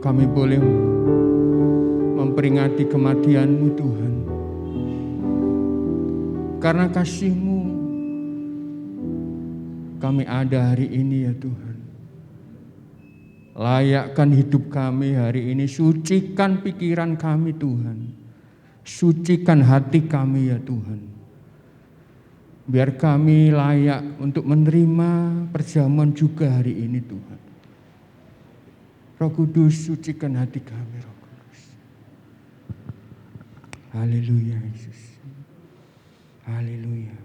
kami boleh memperingati kematian-Mu Tuhan. Karena kasih-Mu kami ada hari ini ya Tuhan. Layakkan hidup kami hari ini, sucikan pikiran kami Tuhan. Sucikan hati kami ya Tuhan. Biar kami layak untuk menerima perjamuan juga hari ini Tuhan. Roh Kudus, sucikan hati kami Roh Kudus. Haleluya Yesus. Haleluya.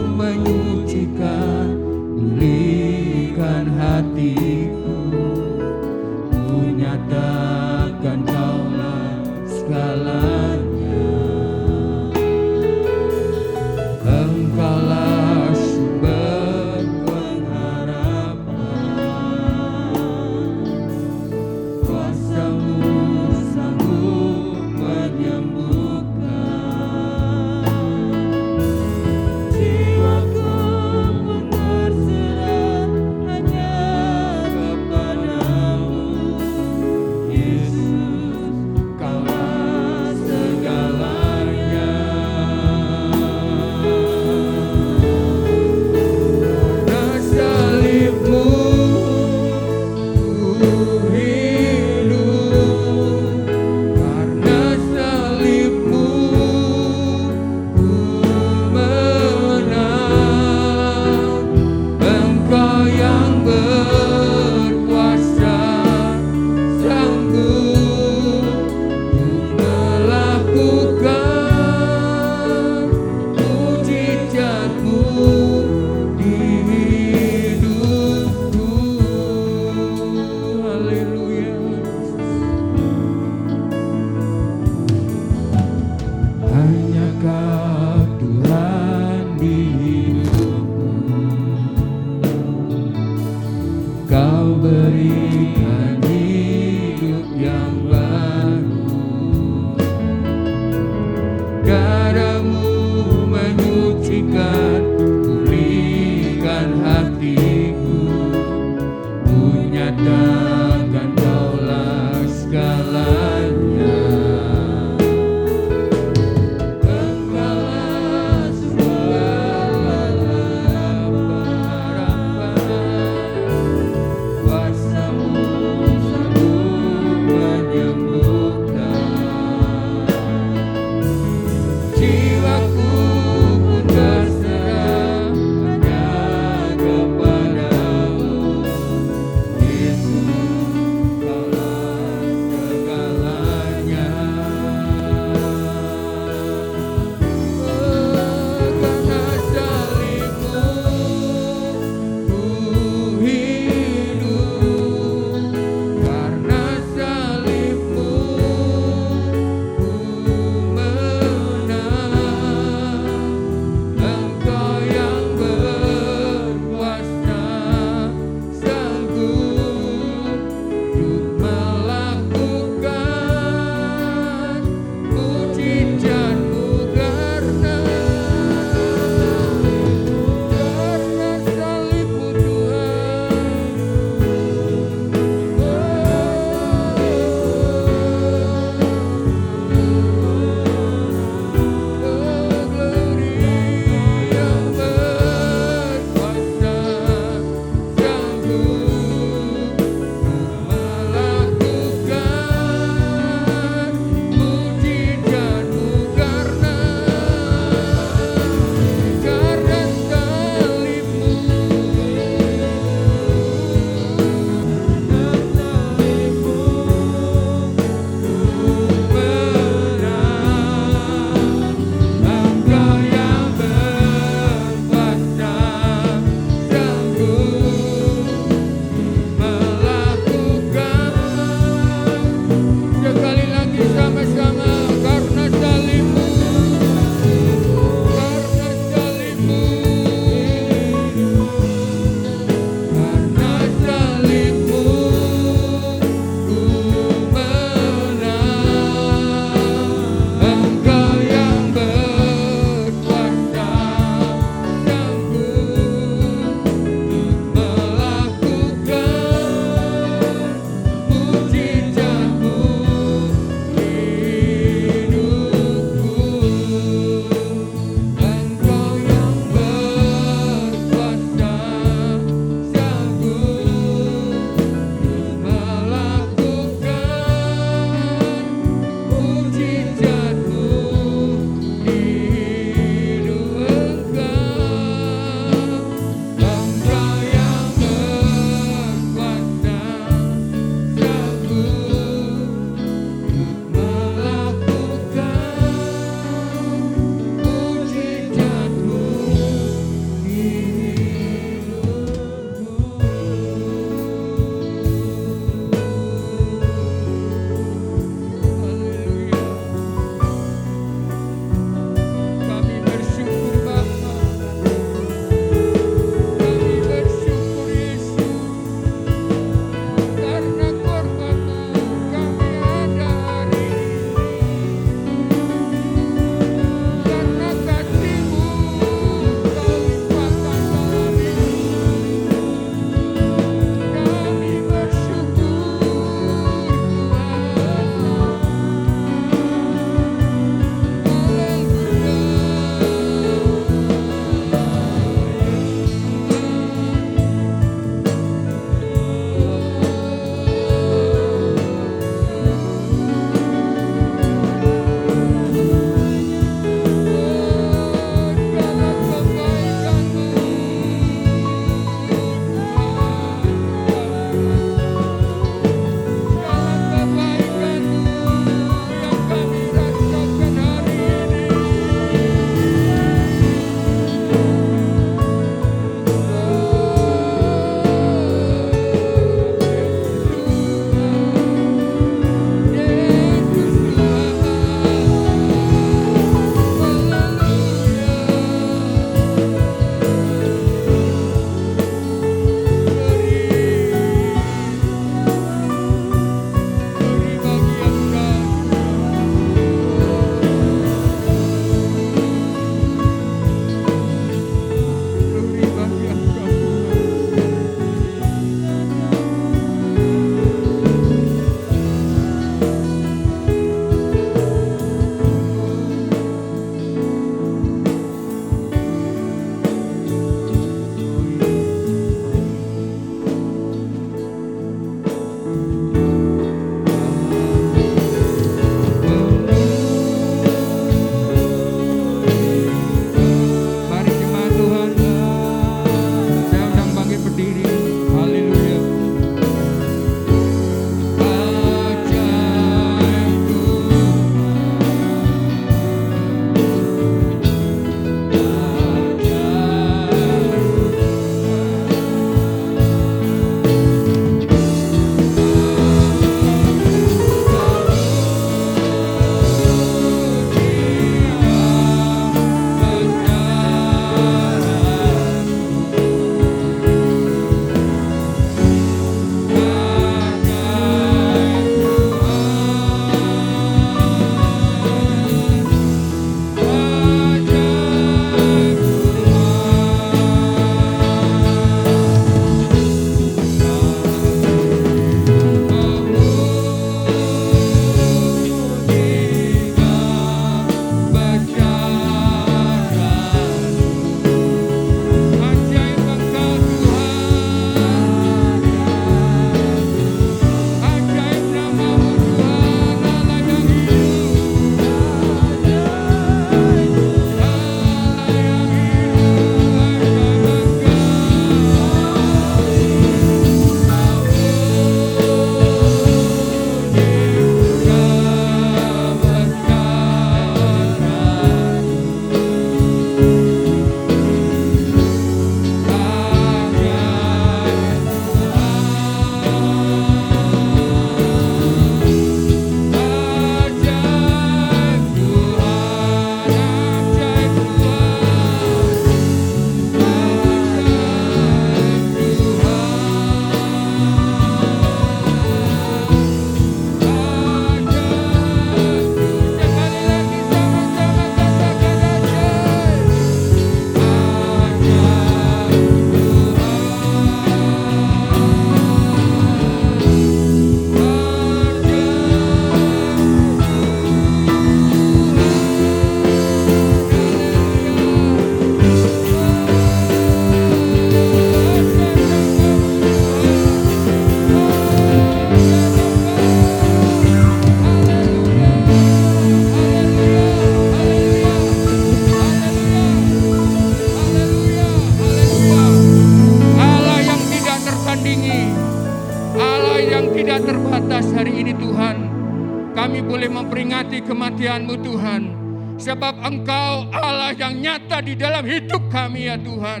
Sebab Engkau Allah yang nyata di dalam hidup kami ya Tuhan.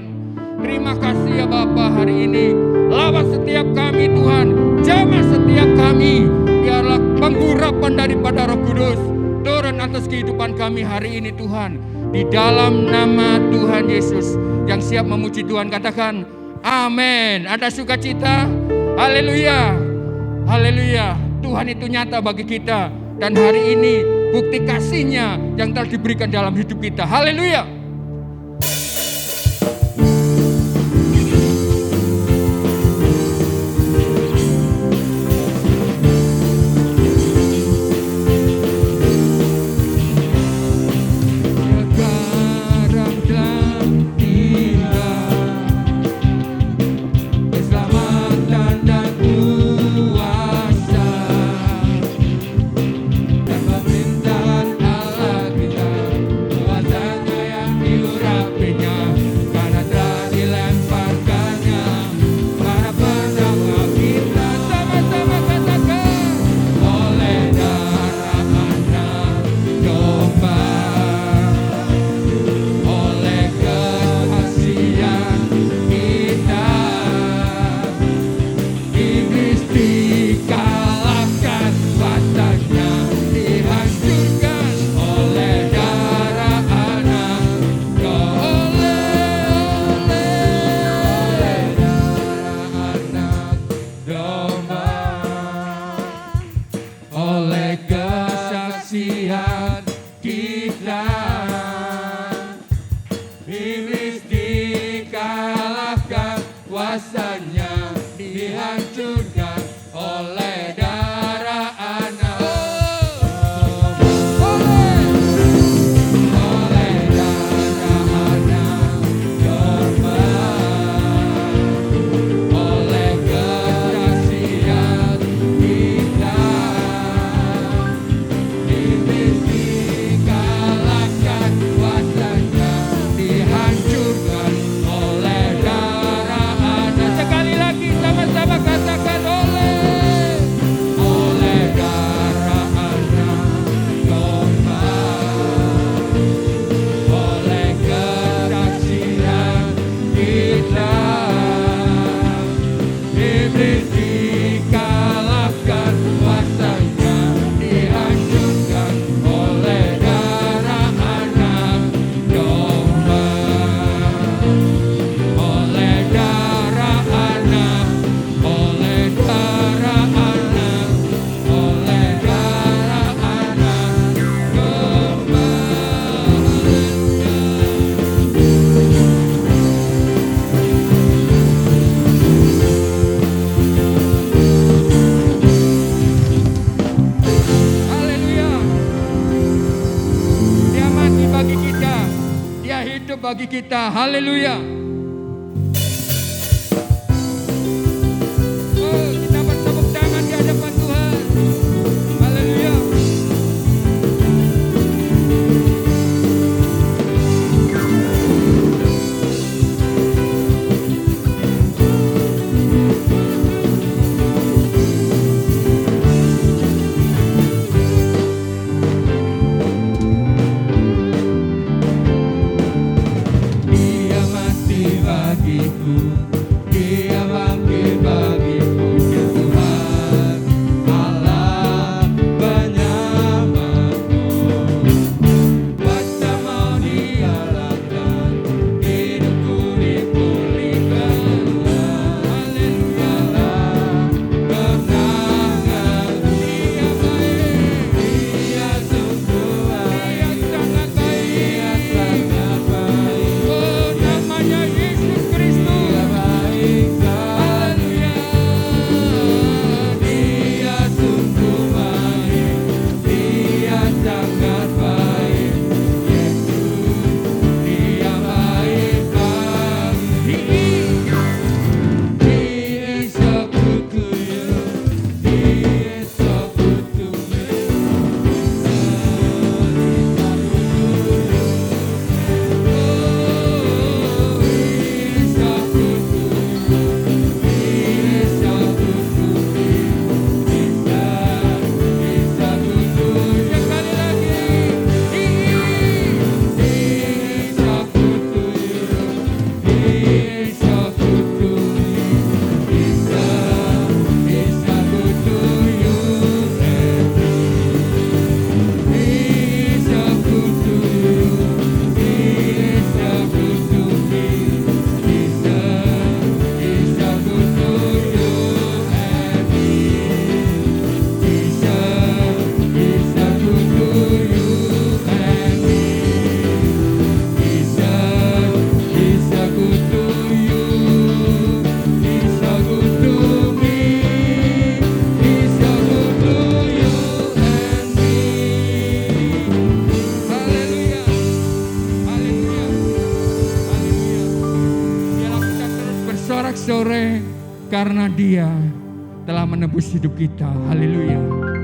Terima kasih ya Bapa hari ini. Lawan setiap kami Tuhan. Jamah setiap kami. Biarlah penggurapan daripada Roh Kudus turun atas kehidupan kami hari ini Tuhan. Di dalam nama Tuhan Yesus. Yang siap memuji Tuhan katakan amin. Ada sukacita? Haleluya. Haleluya. Tuhan itu nyata bagi kita. Dan hari ini bukti kasih-Nya yang telah diberikan dalam hidup kita. Haleluya. Bagi kita, haleluya. Oh, kita bertepuk tangan di hadapan Tuhan, haleluya. Dia masih sore karena Dia telah menebus hidup kita. Haleluya. Hallelujah.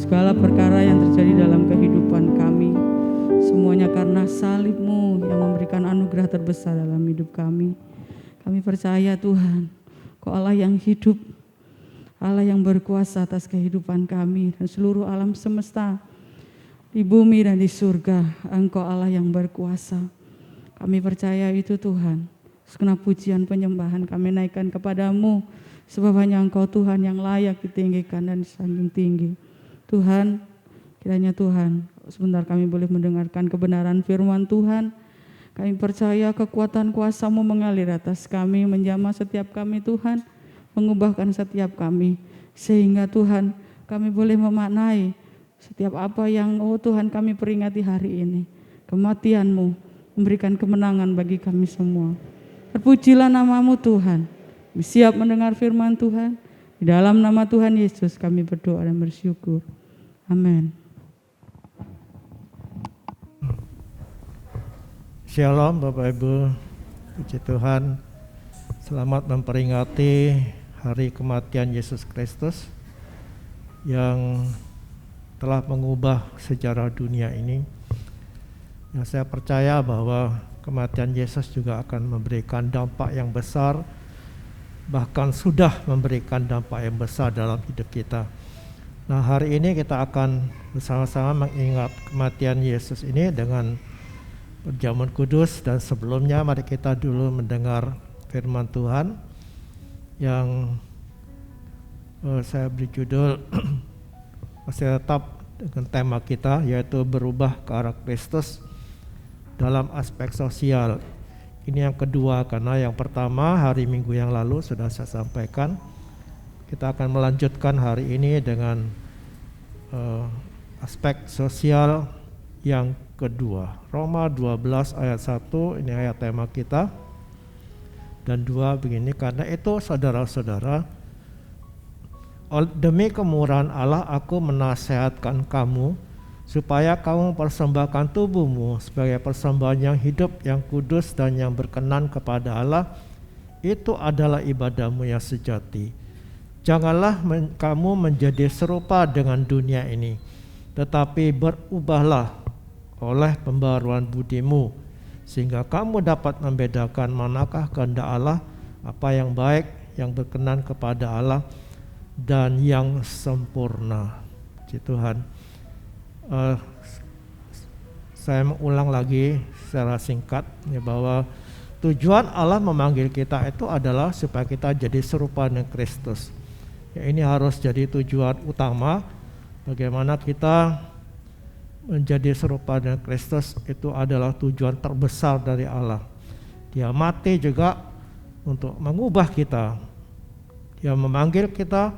segala perkara yang terjadi dalam kehidupan kami. Semuanya karena salib-Mu yang memberikan anugerah terbesar dalam hidup kami. Kami percaya Tuhan, Kau Allah yang hidup, Allah yang berkuasa atas kehidupan kami dan seluruh alam semesta, di bumi dan di surga. Engkau Allah yang berkuasa. Kami percaya itu Tuhan. Segenap pujian penyembahan kami naikkan kepadamu, sebab hanya Engkau Tuhan yang layak ditinggikan dan disanjung tinggi. Tuhan, kiranya Tuhan, sebentar kami boleh mendengarkan kebenaran firman Tuhan. Kami percaya kekuatan kuasa-Mu mengalir atas kami, menjamah setiap kami Tuhan, mengubahkan setiap kami, sehingga Tuhan kami boleh memaknai setiap apa yang Tuhan kami peringati hari ini. Kematian-Mu memberikan kemenangan bagi kami semua. Terpujilah nama-Mu Tuhan. Kami siap mendengar firman Tuhan. Di dalam nama Tuhan Yesus kami berdoa dan bersyukur. Amin. Shalom Bapak Ibu, puji Tuhan. Selamat memperingati hari kematian Yesus Kristus yang telah mengubah sejarah dunia ini. Ya, saya percaya bahwa kematian Yesus juga akan memberikan dampak yang besar, bahkan sudah memberikan dampak yang besar dalam hidup kita. Nah, hari ini kita akan bersama-sama mengingat kematian Yesus ini dengan perjamuan kudus, dan sebelumnya mari kita dulu mendengar firman Tuhan yang saya beri judul masih tetap dengan tema kita, yaitu berubah ke arah Kristus dalam aspek sosial. Ini yang kedua, karena yang pertama hari Minggu yang lalu sudah saya sampaikan. Kita akan melanjutkan hari ini dengan aspek sosial yang kedua. Roma 12 ayat 1, ini ayat tema kita. Dan 2 begini, karena itu saudara-saudara, demi kemurahan Allah aku menasihatkan kamu supaya kamu persembahkan tubuhmu sebagai persembahan yang hidup, yang kudus dan yang berkenan kepada Allah. Itu adalah ibadahmu yang sejati. Janganlah kamu menjadi serupa dengan dunia ini, tetapi berubahlah oleh pembaruan budimu, sehingga kamu dapat membedakan manakah kehendak Allah, apa yang baik, yang berkenan kepada Allah, dan yang sempurna. Puji Tuhan. Saya mengulang lagi secara singkat ya, bahwa tujuan Allah memanggil kita itu adalah supaya kita jadi serupa dengan Kristus. Ya, ini harus jadi tujuan utama. Bagaimana kita menjadi serupa dengan Kristus, itu adalah tujuan terbesar dari Allah. Dia mati juga untuk mengubah kita. Dia memanggil kita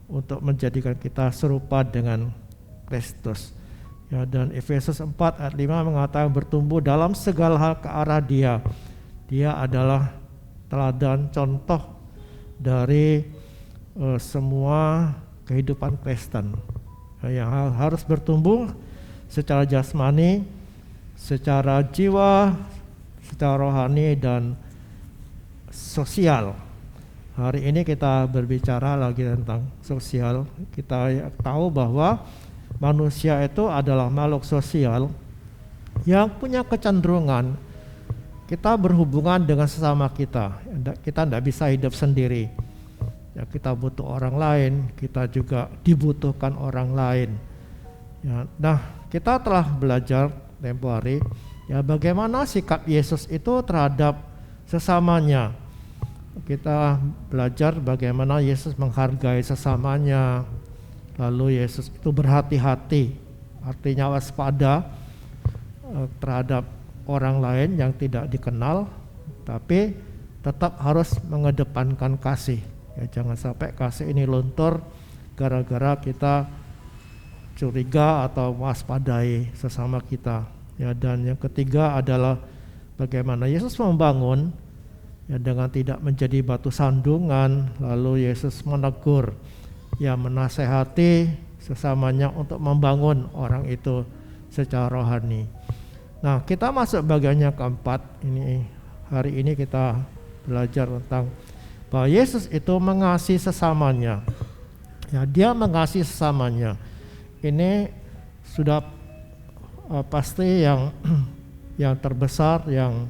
untuk menjadikan kita serupa dengan Kristus. Ya, dan Efesus 4 ayat 5 mengatakan bertumbuh dalam segala hal ke arah Dia. Dia adalah teladan contoh dari semua kehidupan Kristen. Yang harus bertumbuh secara jasmani, secara jiwa, secara rohani, dan sosial. Hari ini kita berbicara lagi tentang sosial. Kita tahu bahwa manusia itu adalah makhluk sosial yang punya kecenderungan kita berhubungan dengan sesama kita. Kita tidak bisa hidup sendiri. Ya, kita butuh orang lain, kita juga dibutuhkan orang lain. Ya, nah, kita telah belajar tempo hari ya bagaimana sikap Yesus itu terhadap sesamanya. Kita belajar bagaimana Yesus menghargai sesamanya. Lalu Yesus itu berhati-hati, artinya waspada terhadap orang lain yang tidak dikenal, tapi tetap harus mengedepankan kasih. Ya, jangan sampai kasih ini luntur gara-gara kita curiga atau waspadai sesama kita. Ya, dan yang ketiga adalah bagaimana Yesus membangun ya, dengan tidak menjadi batu sandungan. Lalu Yesus menegur, ya, menasehati sesamanya untuk membangun orang itu secara rohani. Nah, kita masuk bagian yang keempat. Ini hari ini kita belajar tentang bahwa Yesus itu mengasihi sesamanya. Ya, Dia mengasihi sesamanya. ini sudah pasti yang yang terbesar yang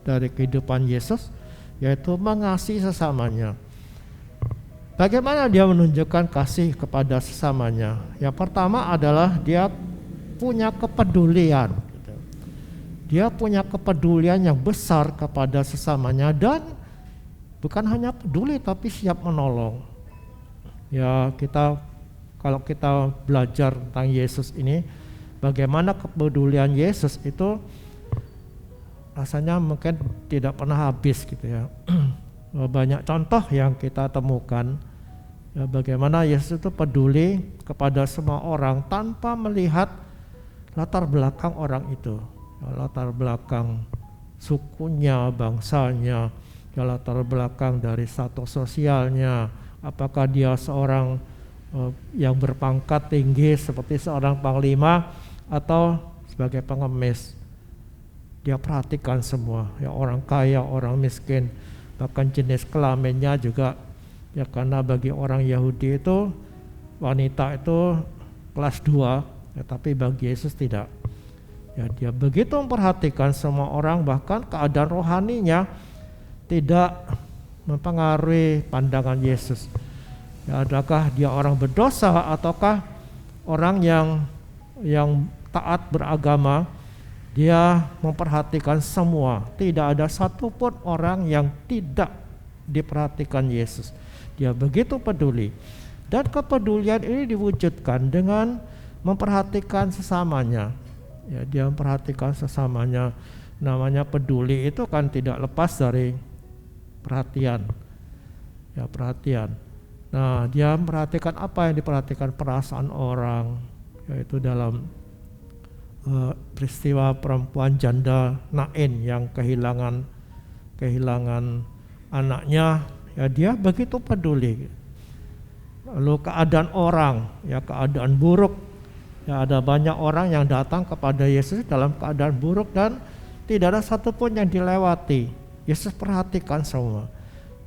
dari kehidupan Yesus, yaitu mengasihi sesamanya. Bagaimana dia menunjukkan kasih kepada sesamanya? Yang pertama adalah dia punya kepedulian. Dia punya kepedulian yang besar kepada sesamanya, dan bukan hanya peduli tapi siap menolong. Ya, kalau kita belajar tentang Yesus ini, bagaimana kepedulian Yesus itu rasanya mungkin tidak pernah habis gitu ya. Banyak contoh yang kita temukan ya, bagaimana Yesus itu peduli kepada semua orang tanpa melihat latar belakang orang itu, ya, latar belakang sukunya, bangsanya, ya, latar belakang dari status sosialnya, apakah dia seorang yang berpangkat tinggi seperti seorang panglima atau sebagai pengemis. Dia perhatikan semua, ya, orang kaya, orang miskin, bahkan jenis kelaminnya juga, ya, karena bagi orang Yahudi itu wanita itu kelas 2, ya, tapi bagi Yesus tidak. Ya, dia begitu memperhatikan semua orang, bahkan keadaan rohaninya tidak mempengaruhi pandangan Yesus. Ya, adakah dia orang berdosa ataukah orang yang taat beragama? Dia memperhatikan semua. Tidak ada satupun orang yang tidak diperhatikan Yesus. Dia begitu peduli. Dan kepedulian ini diwujudkan dengan memperhatikan sesamanya. Ya, dia memperhatikan sesamanya. Namanya peduli itu kan tidak lepas dari perhatian. Ya, perhatian. Nah, dia memperhatikan apa yang diperhatikan? Perasaan orang, yaitu dalam peristiwa perempuan janda Nain yang kehilangan anaknya, ya, dia begitu peduli. Lalu keadaan orang, ya, keadaan buruk, ya, ada banyak orang yang datang kepada Yesus dalam keadaan buruk dan tidak ada satupun yang dilewati. Yesus perhatikan semua.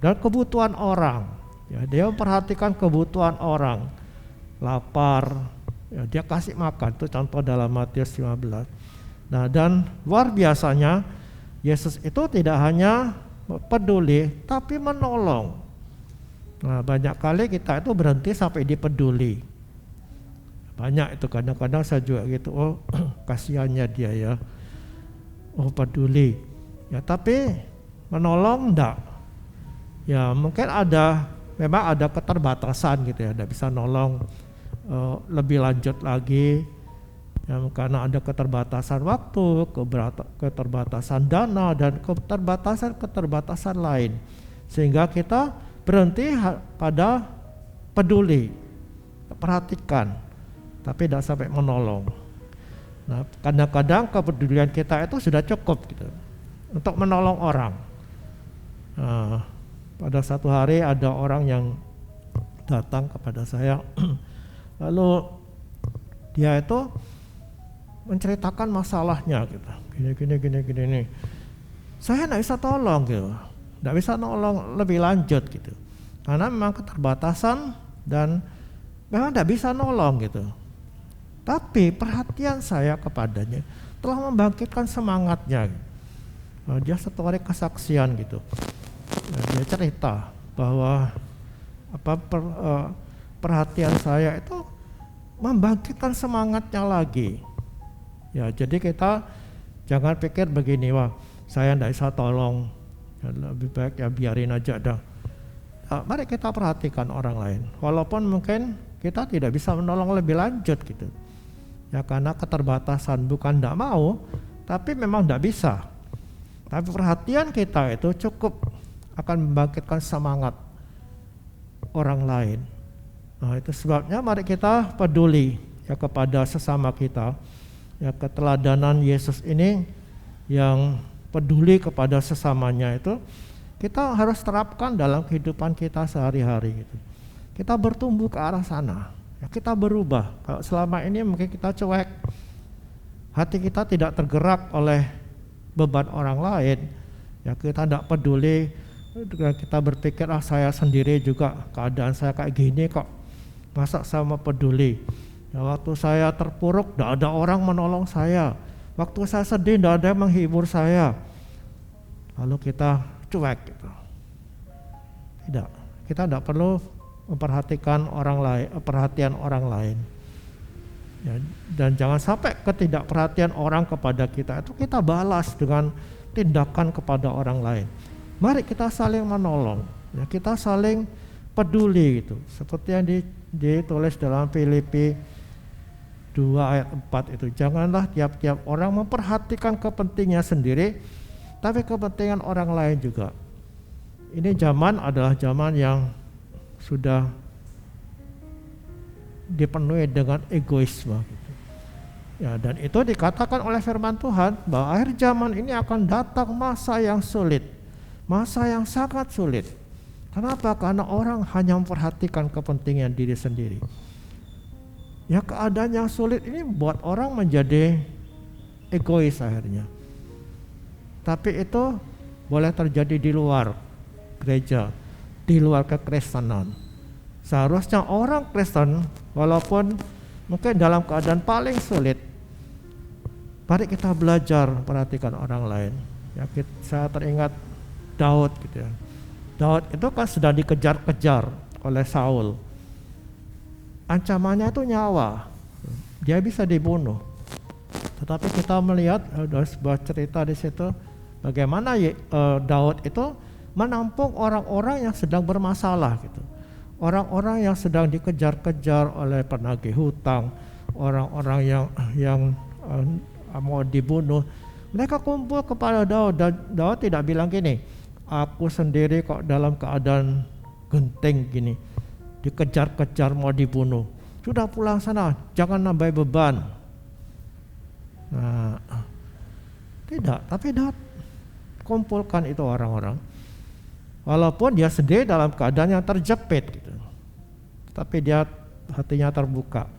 Dan kebutuhan orang, ya, dia memperhatikan kebutuhan orang, lapar, ya, dia kasih makan. Itu contoh dalam Matius 15. Nah, dan luar biasanya Yesus itu tidak hanya peduli tapi menolong. Nah, banyak kali kita itu berhenti sampai dipeduli. Banyak itu, kadang-kadang saya juga gitu, oh kasihannya dia ya, oh peduli. Ya, tapi menolong enggak. Ya, mungkin memang ada keterbatasan gitu ya, tidak bisa nolong lebih lanjut lagi, ya, karena ada keterbatasan waktu, keterbatasan dana, dan keterbatasan lain, sehingga kita berhenti pada peduli, perhatikan, tapi tidak sampai menolong. Nah, kadang-kadang kepedulian kita itu sudah cukup gitu untuk menolong orang. Nah, pada satu hari ada orang yang datang kepada saya. Lalu dia itu menceritakan masalahnya gitu. Gini. Saya tidak bisa tolong gitu. Tidak bisa nolong lebih lanjut gitu. Karena memang keterbatasan dan memang tidak bisa nolong gitu. Tapi perhatian saya kepadanya telah membangkitkan semangatnya. Dia satu hari kesaksian gitu. Dia cerita bahwa perhatian saya itu membangkitkan semangatnya lagi. Ya, jadi kita jangan pikir begini, wah saya tidak bisa tolong, ya, lebih baik ya biarin aja dah. Nah, mari kita perhatikan orang lain, walaupun mungkin kita tidak bisa menolong lebih lanjut gitu. Ya, karena keterbatasan, bukan tidak mau, tapi memang tidak bisa. Tapi perhatian kita itu cukup akan membangkitkan semangat orang lain. Nah, itu sebabnya mari kita peduli ya kepada sesama kita. Ya, keteladanan Yesus ini yang peduli kepada sesamanya itu kita harus terapkan dalam kehidupan kita sehari-hari gitu. Kita bertumbuh ke arah sana. Ya, kita berubah. Kalau selama ini mungkin kita cuek, hati kita tidak tergerak oleh beban orang lain. Ya, kita tidak peduli. Kita berpikir saya sendiri juga keadaan saya kayak gini kok. Masa saya mau peduli? Ya, waktu saya terpuruk, tidak ada orang menolong saya. Waktu saya sedih, tidak ada yang menghibur saya. Lalu kita cuek gitu. Tidak, kita tidak perlu memperhatikan perhatian orang lain. Ya, dan jangan sampai ketidakperhatian orang kepada kita itu kita balas dengan tindakan kepada orang lain. Mari kita saling menolong, ya, kita saling peduli gitu. Seperti yang ditulis dalam Filipi 2 ayat 4 itu. Janganlah tiap-tiap orang memperhatikan kepentingannya sendiri, tapi kepentingan orang lain juga. Ini zaman adalah zaman yang sudah dipenuhi dengan egoisme gitu. Ya, dan itu dikatakan oleh firman Tuhan bahwa akhir zaman ini akan datang masa yang sulit, masa yang sangat sulit. Kenapa? Karena orang hanya memperhatikan kepentingan diri sendiri. Ya, keadaan yang sulit ini buat orang menjadi egois akhirnya. Tapi itu boleh terjadi di luar gereja, di luar kekristenan. Seharusnya orang Kristen walaupun mungkin dalam keadaan paling sulit, mari kita belajar perhatikan orang lain. Ya, saya teringat Daud gitu ya. Daud itu kan sedang dikejar-kejar oleh Saul. Ancamannya itu nyawa, dia bisa dibunuh. Tetapi kita melihat ada sebuah cerita di situ bagaimana Daud itu menampung orang-orang yang sedang bermasalah gitu. Orang-orang yang sedang dikejar-kejar oleh penagih hutang, orang-orang yang mau dibunuh, mereka kumpul kepada Daud. Dan Daud tidak bilang gini, aku sendiri kok dalam keadaan genting gini, dikejar-kejar mau dibunuh. Sudah pulang sana, jangan nambah beban. Nah, tidak, tapi Daud kumpulkan itu orang-orang. Walaupun dia sendiri dalam keadaan yang terjepit gitu. Tapi dia hatinya terbuka.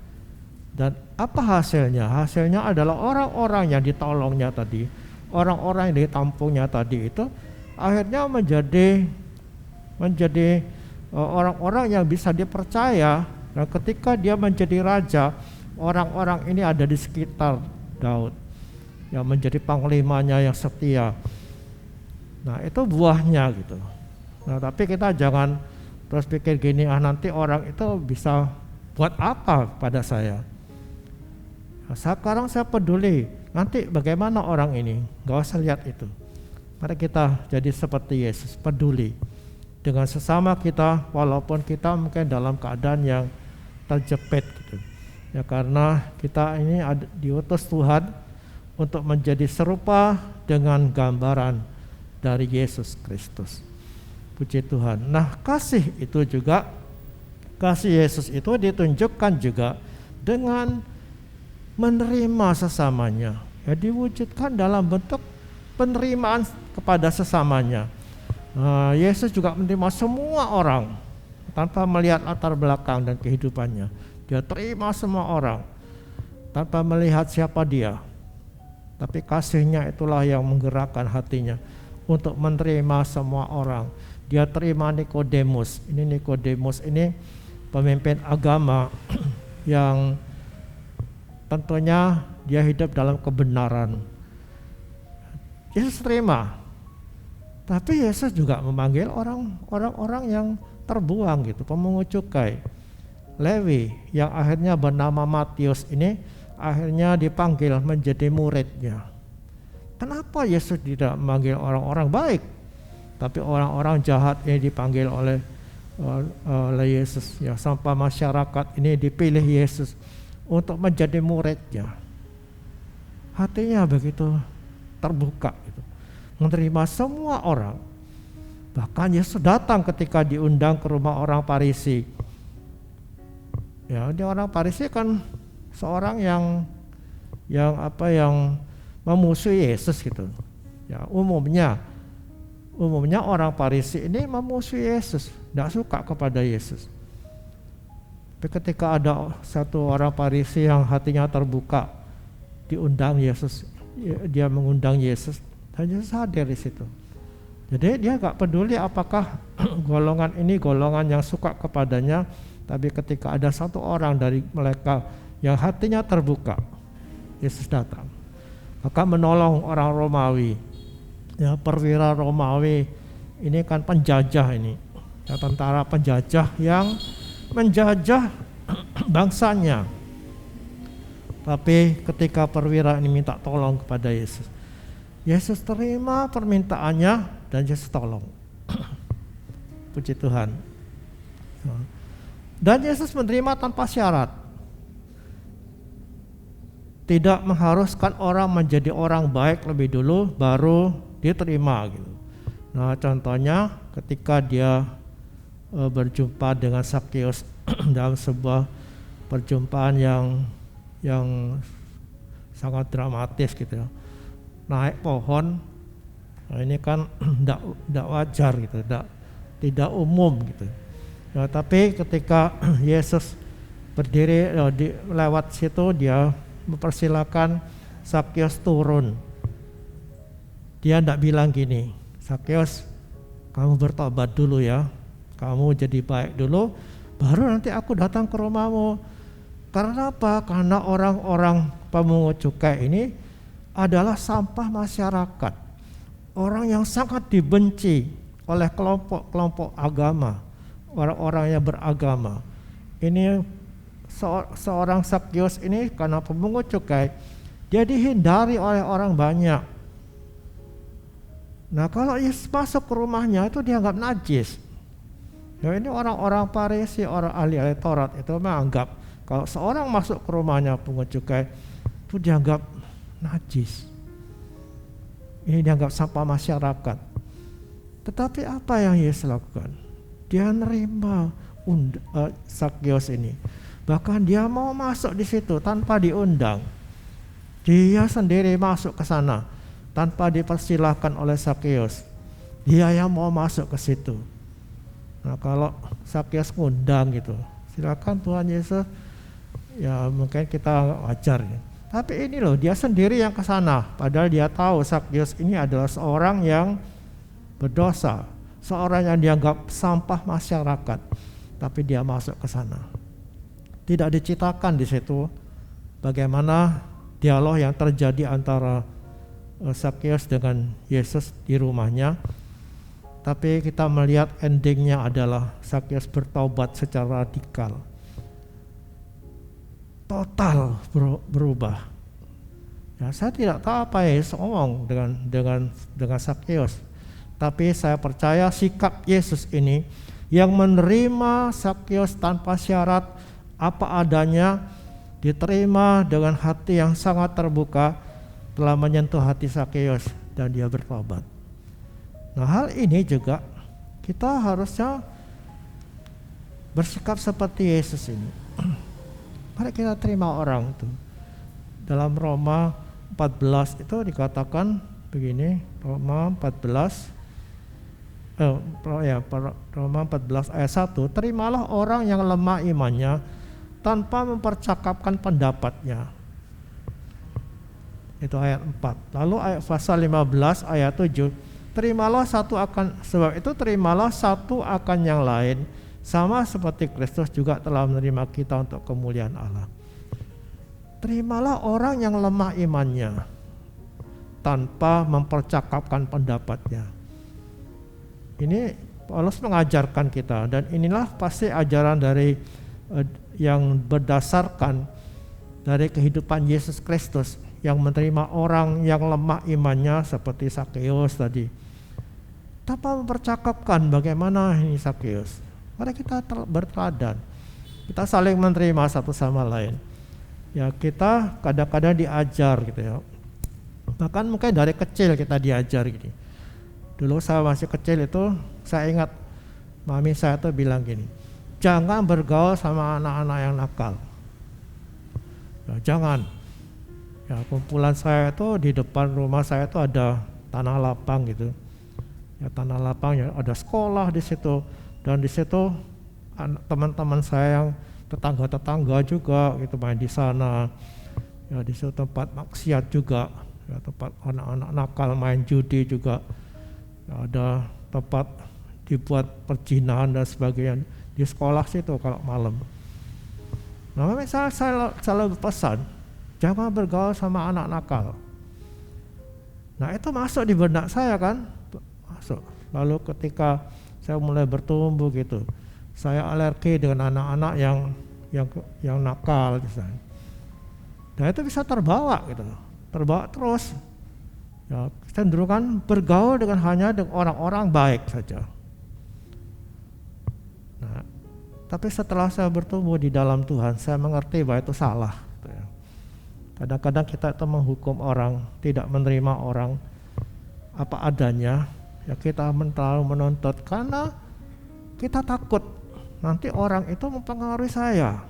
Dan apa hasilnya? Hasilnya adalah orang-orang yang ditolongnya tadi, orang-orang yang ditampungnya tadi itu akhirnya menjadi orang-orang yang bisa dipercaya. Dan ketika dia menjadi raja, orang-orang ini ada di sekitar Daud yang menjadi panglimanya yang setia. Nah, itu buahnya gitu. Nah, tapi kita jangan terus pikir gini, nanti orang itu bisa buat apa pada saya. Nah, sekarang saya peduli, nanti bagaimana orang ini, gak usah lihat itu. Mari kita jadi seperti Yesus, peduli dengan sesama kita walaupun kita mungkin dalam keadaan yang terjepit gitu. Ya, karena kita ini diutus Tuhan untuk menjadi serupa dengan gambaran dari Yesus Kristus. Puji Tuhan. Nah, kasih Yesus itu ditunjukkan juga dengan menerima sesamanya. Ya, diwujudkan dalam bentuk penerimaan kepada sesamanya. Yesus juga menerima semua orang tanpa melihat latar belakang dan kehidupannya. Dia terima semua orang tanpa melihat siapa dia. Tapi kasihnya itulah yang menggerakkan hatinya untuk menerima semua orang. Dia terima Nikodemus. Nikodemus ini pemimpin agama yang tentunya dia hidup dalam kebenaran. Yesus terima. Tapi Yesus juga memanggil orang-orang yang terbuang gitu, pemungut cukai. Lewi yang akhirnya bernama Matius ini akhirnya dipanggil menjadi muridnya. Kenapa Yesus tidak memanggil orang-orang baik, tapi orang-orang jahat ini dipanggil oleh Yesus? Ya, sampai masyarakat ini dipilih Yesus untuk menjadi muridnya. Hatinya begitu terbuka gitu, menerima semua orang. Bahkan Yesus datang ketika diundang ke rumah orang Farisi. Ya, dia orang Farisi kan seorang yang memusuhi Yesus gitu. Ya, umumnya orang Farisi ini memusuhi Yesus, tidak suka kepada Yesus. Tapi ketika ada satu orang Farisi yang hatinya terbuka, diundang Yesus, dia mengundang Yesus, dan Yesus hadir di situ. Jadi dia gak peduli apakah golongan ini golongan yang suka kepadanya, Tapi ketika ada satu orang dari mereka yang hatinya terbuka, Yesus datang. Maka menolong orang Romawi. Ya, perwira Romawi ini kan penjajah ini. Ya, tentara penjajah yang menjajah bangsanya. Tapi ketika perwira ini minta tolong kepada Yesus, Yesus terima permintaannya dan Yesus tolong. Puji Tuhan. Dan Yesus menerima tanpa syarat. Tidak mengharuskan orang menjadi orang baik lebih dulu baru diterima gitu. Nah, contohnya ketika dia berjumpa dengan Zakheus dalam sebuah perjumpaan yang sangat dramatis gitu ya. Naik pohon, nah ini kan tidak wajar gitu, tidak umum gitu. Nah, tapi ketika Yesus berdiri lewat situ, dia mempersilakan Zakheus turun. Dia tidak bilang gini, Zakheus, kamu bertobat dulu ya, kamu jadi baik dulu, baru nanti aku datang ke rumahmu. Karena apa? Karena orang-orang pemungut cukai ini adalah sampah masyarakat, orang yang sangat dibenci oleh kelompok-kelompok agama, orang-orang yang beragama. Ini seorang Zakheus ini karena pemungut cukai, dia dihindari oleh orang banyak. Nah, kalau Yesus masuk ke rumahnya itu dianggap najis. Ya, ini orang-orang Farisi, orang ahli Taurat itu menganggap kalau seorang masuk ke rumahnya pemungut cukai itu dianggap najis. Ini dianggap sampah masyarakat. Tetapi apa yang Yesus lakukan? Dia nerima Zakheus ini. Bahkan dia mau masuk di situ tanpa diundang. Dia sendiri masuk ke sana tanpa dipersilahkan oleh Zakheus. Dia yang mau masuk ke situ. Nah, kalau Zakheus ngundang gitu, silakan Tuhan Yesus, ya mungkin kita wajar ya. Tapi ini loh, dia sendiri yang ke sana, padahal dia tahu Zakheus ini adalah seorang yang berdosa, seorang yang dianggap sampah masyarakat, tapi dia masuk ke sana. Tidak diceritakan di situ bagaimana dialog yang terjadi antara Zakheus dengan Yesus di rumahnya. Tapi kita melihat endingnya adalah Zakheus bertobat secara radikal, total berubah. Ya, saya tidak tahu apa Yesus ngomong dengan Zakheus, tapi saya percaya sikap Yesus ini yang menerima Zakheus tanpa syarat, apa adanya, diterima dengan hati yang sangat terbuka, telah menyentuh hati Zakheus dan dia bertobat. Nah, hal ini juga kita harusnya bersikap seperti Yesus ini. Mari kita terima orang itu. Dalam Roma 14 itu dikatakan begini, Roma 14 ayat 1, terimalah orang yang lemah imannya tanpa mempercakapkan pendapatnya. Itu ayat 4. Lalu ayat pasal 15 ayat 7, terimalah satu akan yang lain, sama seperti Kristus juga telah menerima kita untuk kemuliaan Allah. Terimalah orang yang lemah imannya tanpa mempercakapkan pendapatnya. Ini Paulus mengajarkan kita, dan inilah pasti ajaran dari yang berdasarkan dari kehidupan Yesus Kristus yang menerima orang yang lemah imannya seperti Zakheus tadi, tanpa mempercakapkan bagaimana ini Zakheus. Mari kita berteladan, kita saling menerima satu sama lain. Ya, kita kadang-kadang diajar gitu ya, bahkan mungkin dari kecil kita diajar gini. Dulu saya masih kecil itu, saya ingat mami saya tuh bilang gini, jangan bergaul sama anak-anak yang nakal. Ya, jangan. Ya, kumpulan saya itu di depan rumah saya itu ada tanah lapang gitu. Ya, tanah lapang, ya, ada sekolah di situ, dan di situ teman-teman saya yang tetangga-tetangga juga gitu main di sana. Ya, di situ tempat maksiat juga, ya, tempat anak-anak nakal main judi juga. Ya, ada tempat dibuat perjinahan dan sebagainya di sekolah situ kalau malam. Nah, misalnya saya selalu pesan, jangan bergaul sama anak nakal. Nah, itu masuk di benak saya kan, masuk. Lalu ketika saya mulai bertumbuh gitu, saya alergi dengan anak-anak yang nakal misalnya. Nah, itu bisa terbawa gitu, terbawa terus. Ya, cenderung kan bergaul hanya dengan orang-orang baik saja. Nah, tapi setelah saya bertumbuh di dalam Tuhan, saya mengerti bahwa itu salah. Kadang-kadang kita itu menghukum orang, tidak menerima orang apa adanya. Ya, kita terlalu menuntut karena kita takut nanti orang itu mempengaruhi saya.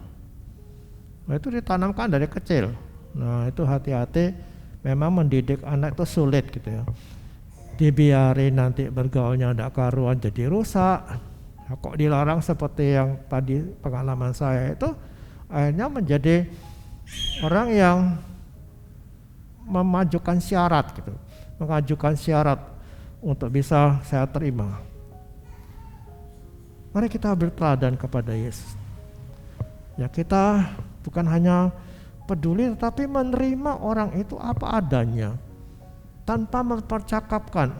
Nah, itu ditanamkan dari kecil. Nah, itu hati-hati, memang mendidik anak itu sulit gitu ya. Dibiarin nanti bergaulnya tidak karuan jadi rusak. Nah, kok dilarang seperti yang tadi pengalaman saya itu, akhirnya menjadi orang yang memajukan syarat gitu, mengajukan syarat untuk bisa saya terima. Mari kita berteladan kepada Yesus. Ya, kita bukan hanya peduli tetapi menerima orang itu apa adanya, tanpa mempercakapkan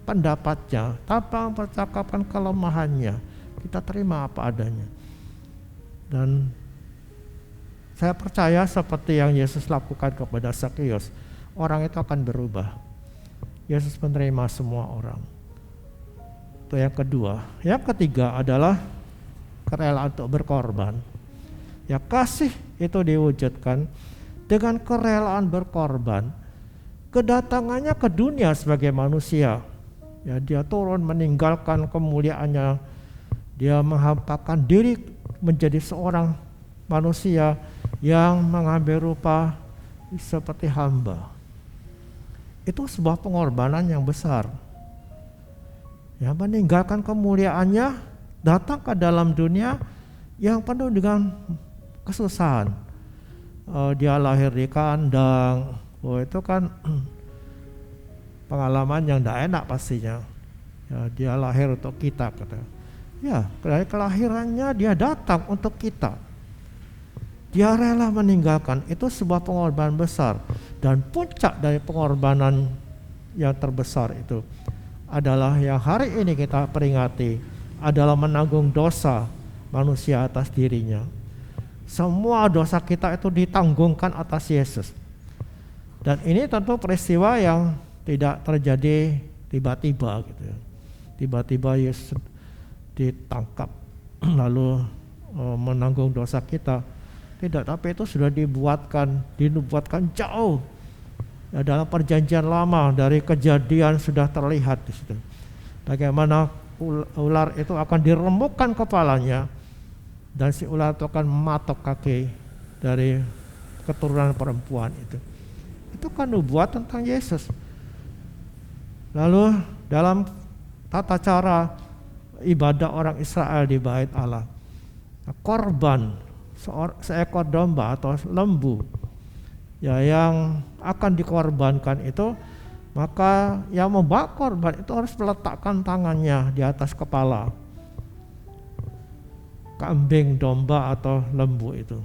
pendapatnya, tanpa mempercakapkan kelemahannya. Kita terima apa adanya. Dan saya percaya seperti yang Yesus lakukan kepada Zakheus, orang itu akan berubah. Yesus menerima semua orang. Itu yang kedua. Yang ketiga adalah kerelaan untuk berkorban. Ya, kasih itu diwujudkan dengan kerelaan berkorban. Kedatangannya ke dunia sebagai manusia. Ya, dia turun meninggalkan kemuliaannya. Dia menghampakan diri menjadi seorang manusia yang mengambil rupa seperti hamba. Itu sebuah pengorbanan yang besar. Ya, meninggalkan kemuliaannya, datang ke dalam dunia yang penuh dengan kesusahan. Dia lahir di kandang. Itu kan pengalaman yang tidak enak pastinya. Ya, dia lahir untuk kita, kata. Ya, dari kelahirannya dia datang untuk kita. Dia rela meninggalkan, itu sebuah pengorbanan besar. Dan puncak dari pengorbanan yang terbesar itu adalah yang hari ini kita peringati, adalah menanggung dosa manusia atas dirinya. Semua dosa kita itu ditanggungkan atas Yesus. Dan ini tentu peristiwa yang tidak terjadi tiba-tiba gitu ya. Tiba-tiba Yesus ditangkap lalu menanggung dosa kita. Tidak, tapi itu sudah dinubuatkan jauh. Ya, dalam perjanjian lama, dari Kejadian sudah terlihat di situ. Bagaimana ular itu akan diremukkan kepalanya dan si ular itu akan mematok kaki dari keturunan perempuan itu. Itu kan nubuat tentang Yesus. Lalu dalam tata cara ibadah orang Israel di Bait Allah, korban seekor domba atau lembu ya yang akan dikorbankan itu, maka yang membawa korban itu harus meletakkan tangannya di atas kepala kambing, domba atau lembu itu,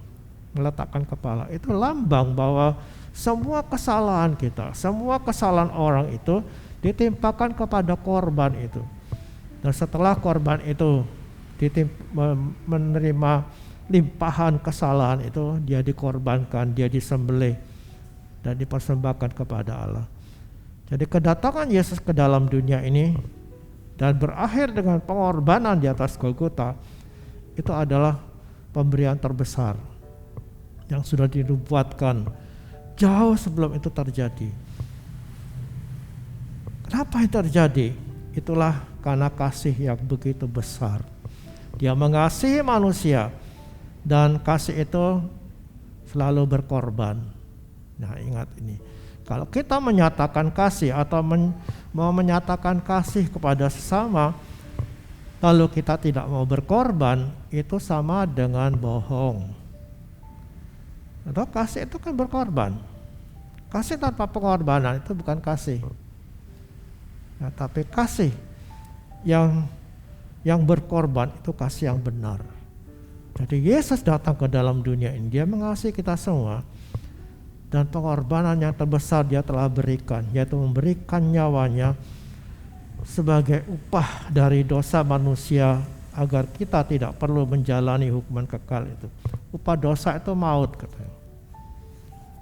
meletakkan kepala. Itu lambang bahwa semua kesalahan kita, semua kesalahan orang itu ditimpakan kepada korban itu. Dan setelah korban itu menerima limpahan kesalahan itu, dia dikorbankan, dia disembelih dan dipersembahkan kepada Allah. Jadi kedatangan Yesus ke dalam dunia ini dan berakhir dengan pengorbanan di atas Golgota, itu adalah pemberian terbesar yang sudah dinubuatkan jauh sebelum itu terjadi. Kenapa itu terjadi? Itulah karena kasih yang begitu besar. Dia mengasihi manusia dan kasih itu selalu berkorban. Nah, ingat ini. Kalau kita menyatakan kasih atau mau menyatakan kasih kepada sesama, lalu kita tidak mau berkorban, itu sama dengan bohong. Atau kasih itu kan berkorban. Kasih tanpa pengorbanan itu bukan kasih. Nah, tapi kasih yang yang berkorban itu kasih yang benar. Jadi Yesus datang ke dalam dunia ini, dia mengasihi kita semua. Dan pengorbanan yang terbesar dia telah berikan, yaitu memberikan nyawanya sebagai upah dari dosa manusia agar kita tidak perlu menjalani hukuman kekal itu. Upah dosa itu maut, katanya.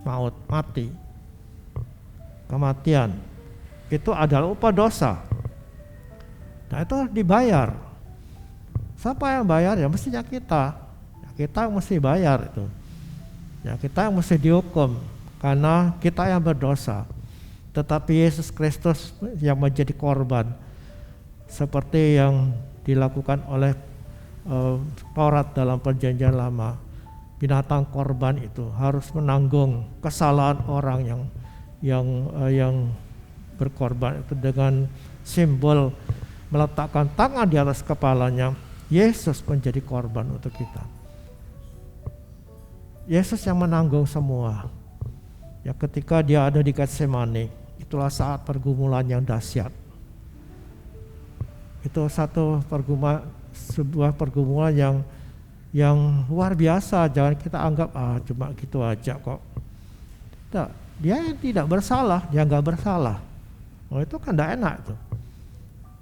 Maut, mati. Kematian. Itu adalah upah dosa. Nah itu harus dibayar. Siapa yang bayar? Ya mestinya kita. Ya, kita yang mesti bayar itu. Ya kita yang mesti dihukum karena kita yang berdosa. Tetapi Yesus Kristus yang menjadi korban seperti yang dilakukan oleh Taurat dalam perjanjian lama. Binatang korban itu harus menanggung kesalahan orang yang berkorban itu dengan simbol meletakkan tangan di atas kepalanya. Yesus menjadi korban untuk kita. Yesus yang menanggung semua. Ya ketika dia ada di Getsemani, itulah saat pergumulan yang dahsyat. Itu sebuah pergumulan yang luar biasa. Jangan kita anggap cuma gitu aja kok. Tidak, dia yang tidak bersalah, dia nggak bersalah. Oh itu kan tidak enak tuh.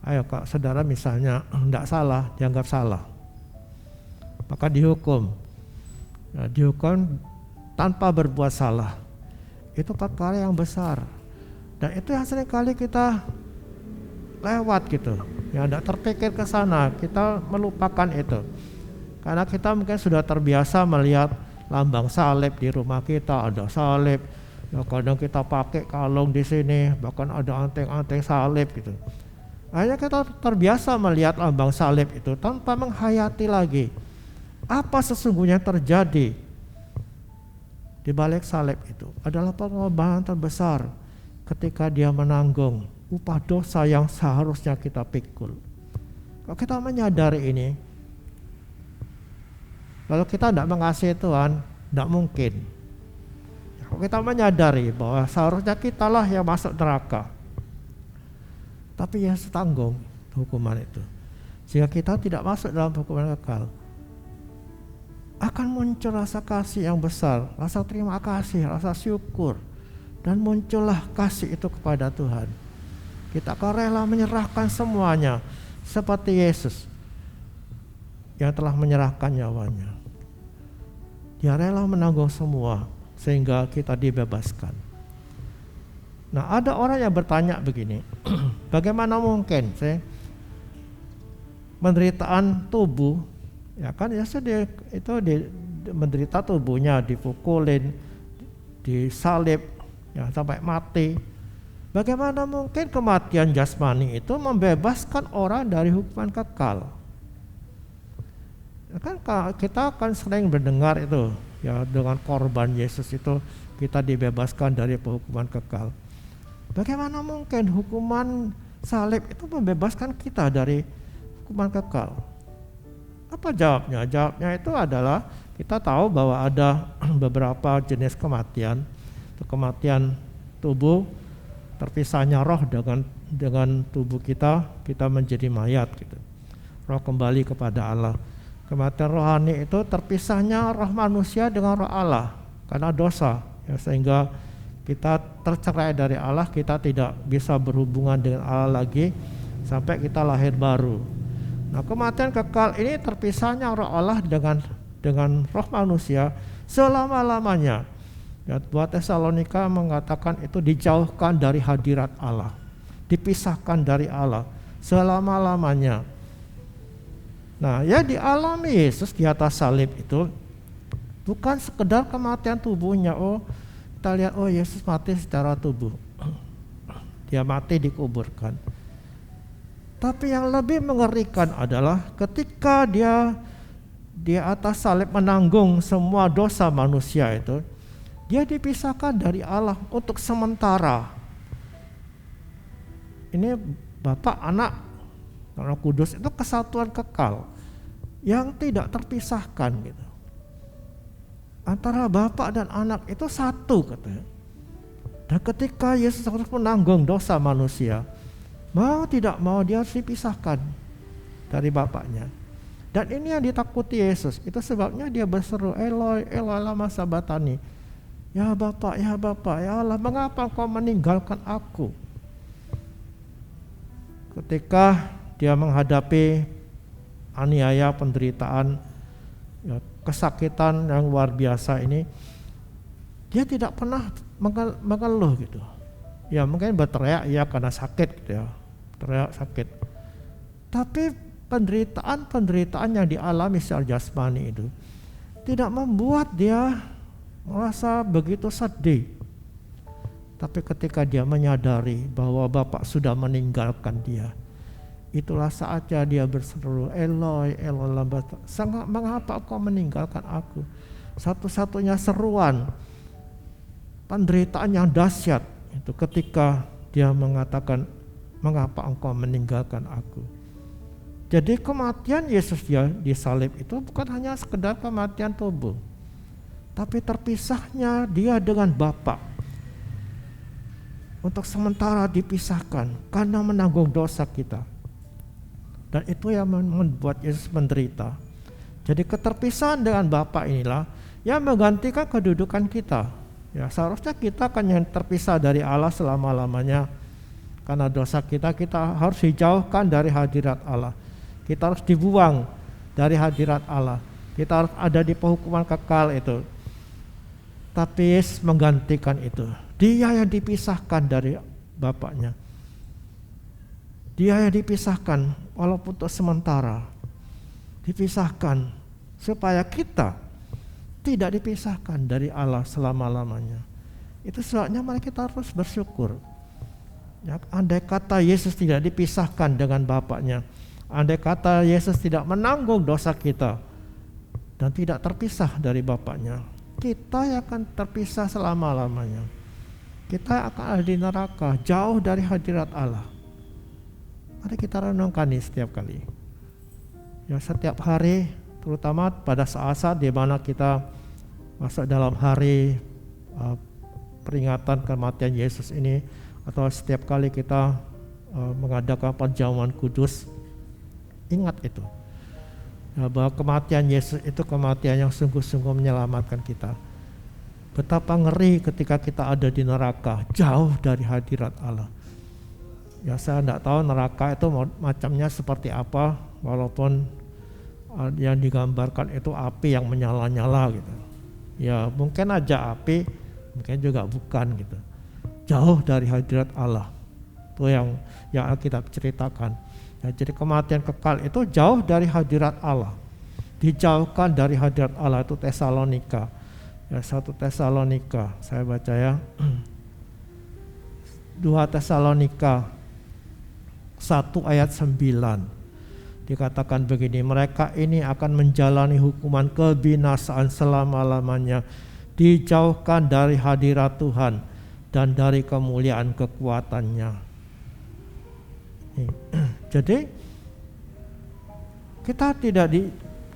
Ayo kak saudara misalnya tidak salah, dianggap salah, maka dihukum. Nah, dihukum tanpa berbuat salah. Itu perkara yang besar. Dan itu yang sering kali kita lewat gitu. Yang tidak terpikir ke sana, kita melupakan itu. Karena kita mungkin sudah terbiasa melihat lambang salib di rumah kita, ada salib. Ya kadang kita pakai kalung di sini, bahkan ada anteng-anteng salib gitu. Akhirnya kita terbiasa melihat lambang salib itu tanpa menghayati lagi apa sesungguhnya terjadi di balik salib itu. Adalah pengorbanan terbesar ketika dia menanggung upah dosa yang seharusnya kita pikul. Kalau kita menyadari ini, lalu kita tidak mengasihi Tuhan, tidak mungkin. Kalau kita menyadari bahwa seharusnya kitalah yang masuk neraka, tapi Yesus tanggung hukuman itu, sehingga kita tidak masuk dalam hukuman kekal, akan muncul rasa kasih yang besar, rasa terima kasih, rasa syukur, dan muncullah kasih itu kepada Tuhan. Kita akan rela menyerahkan semuanya seperti Yesus yang telah menyerahkan nyawanya. Dia rela menanggung semua sehingga kita dibebaskan. Nah, ada orang yang bertanya begini, bagaimana mungkin penderitaan tubuh, ya kan Yesus itu menderita tubuhnya, dipukulin, disalib, ya sampai mati. Bagaimana mungkin kematian jasmani itu membebaskan orang dari hukuman kekal? Ya kan kita akan sering mendengar itu, ya dengan korban Yesus itu kita dibebaskan dari hukuman kekal. Bagaimana mungkin hukuman salib itu membebaskan kita dari hukuman kekal? Apa jawabnya? Jawabnya itu adalah kita tahu bahwa ada beberapa jenis kematian. Kematian tubuh, terpisahnya roh dengan tubuh kita menjadi mayat gitu. Roh kembali kepada Allah. Kematian rohani itu terpisahnya roh manusia dengan roh Allah karena dosa, ya, sehingga kita tercerai dari Allah, kita tidak bisa berhubungan dengan Allah lagi sampai kita lahir baru. Nah, kematian kekal ini terpisahnya roh Allah dengan roh manusia selama-lamanya. Ya, buat Tesalonika mengatakan itu dijauhkan dari hadirat Allah, dipisahkan dari Allah selama-lamanya. Nah, ya dialami Yesus di atas salib itu bukan sekedar kematian tubuhnya. Kita lihat, Yesus mati secara tubuh, dia mati dikuburkan. Tapi yang lebih mengerikan adalah ketika dia di atas salib menanggung semua dosa manusia itu, dia dipisahkan dari Allah untuk sementara. Ini Bapa, Anak, Roh Kudus itu kesatuan kekal yang tidak terpisahkan gitu. Antara Bapa dan Anak itu satu katanya. Dan ketika Yesus harus menanggung dosa manusia, mau tidak mau dia harus dipisahkan. dari Bapaknya. Dan ini yang ditakuti Yesus. Itu sebabnya dia berseru, Eloi, Eloi lama sabatani. Ya Bapa, ya Allah, mengapa Engkau meninggalkan aku? Ketika dia menghadapi aniaya, penderitaan, ya, kesakitan yang luar biasa ini, dia tidak pernah mengeluh gitu. Ya mungkin berteriak ya karena sakit gitu ya, teriak sakit. Tapi penderitaan yang dialami secara jasmani itu tidak membuat dia merasa begitu sedih. Tapi ketika dia menyadari bahwa Bapa sudah meninggalkan dia, itulah saatnya dia berseru, Eloi, Eloi lama sabatani, mengapa Engkau meninggalkan aku? Satu-satunya seruan penderitaan yang dahsyat itu ketika dia mengatakan, mengapa Engkau meninggalkan aku? Jadi kematian Yesus dia disalib itu bukan hanya sekedar kematian tubuh, tapi terpisahnya dia dengan Bapa. Untuk sementara dipisahkan karena menanggung dosa kita. Dan itu yang membuat Yesus menderita. Jadi keterpisahan dengan Bapa inilah yang menggantikan kedudukan kita. Ya, seharusnya kita kan yang terpisah dari Allah selama-lamanya. Karena dosa kita harus dijauhkan dari hadirat Allah. Kita harus dibuang dari hadirat Allah. Kita harus ada di penghukuman kekal itu. Tapi Yesus menggantikan itu. Dia yang dipisahkan dari Bapaknya. Dia yang dipisahkan walaupun untuk sementara. Dipisahkan supaya kita tidak dipisahkan dari Allah selama-lamanya. Itu sebabnya mari kita harus bersyukur. Ya, andai kata Yesus tidak dipisahkan dengan Bapaknya, andai kata Yesus tidak menanggung dosa kita dan tidak terpisah dari Bapaknya, kita yang akan terpisah selama-lamanya. Kita akan ada di neraka, jauh dari hadirat Allah. Mari kita renungkan ini setiap kali. Ya, setiap hari, terutama pada saat-saat di mana kita masuk dalam hari peringatan kematian Yesus ini, atau setiap kali kita mengadakan perjamuan kudus, ingat itu. Ya, bahwa kematian Yesus itu kematian yang sungguh-sungguh menyelamatkan kita. Betapa ngeri ketika kita ada di neraka, jauh dari hadirat Allah. Ya, saya tidak tahu neraka itu macamnya seperti apa, walaupun yang digambarkan itu api yang menyala-nyala gitu. Ya mungkin aja api, mungkin juga bukan gitu. Jauh dari hadirat Allah. Itu yang Alkitab ceritakan. Ya, jadi kematian kekal itu jauh dari hadirat Allah. Dijauhkan dari hadirat Allah itu Tesalonika. Ya, 1 Tesalonika, saya baca ya. 2 Tesalonika 1 ayat 9. Dikatakan begini, mereka ini akan menjalani hukuman kebinasaan selama-lamanya, dijauhkan dari hadirat Tuhan dan dari kemuliaan kekuatannya. Jadi kita tidak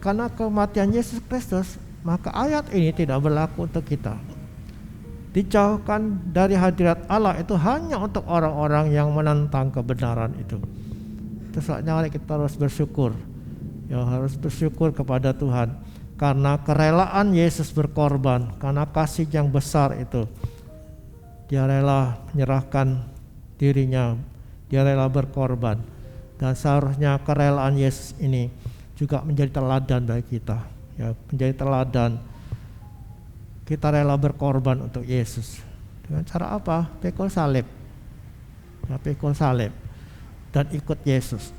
karena kematian Yesus Kristus, maka ayat ini tidak berlaku untuk kita. Dijauhkan dari hadirat Allah itu hanya untuk orang-orang yang menentang kebenaran itu. Saatnya kita harus bersyukur. Ya, harus bersyukur kepada Tuhan karena kerelaan Yesus berkorban, karena kasih yang besar itu. Dia rela menyerahkan dirinya, dia rela berkorban. Dan seharusnya kerelaan Yesus ini juga menjadi teladan bagi kita. Ya, menjadi teladan. Kita rela berkorban untuk Yesus. Dengan cara apa? Pikul salib. Ya, pikul salib. Dan ikut Yesus.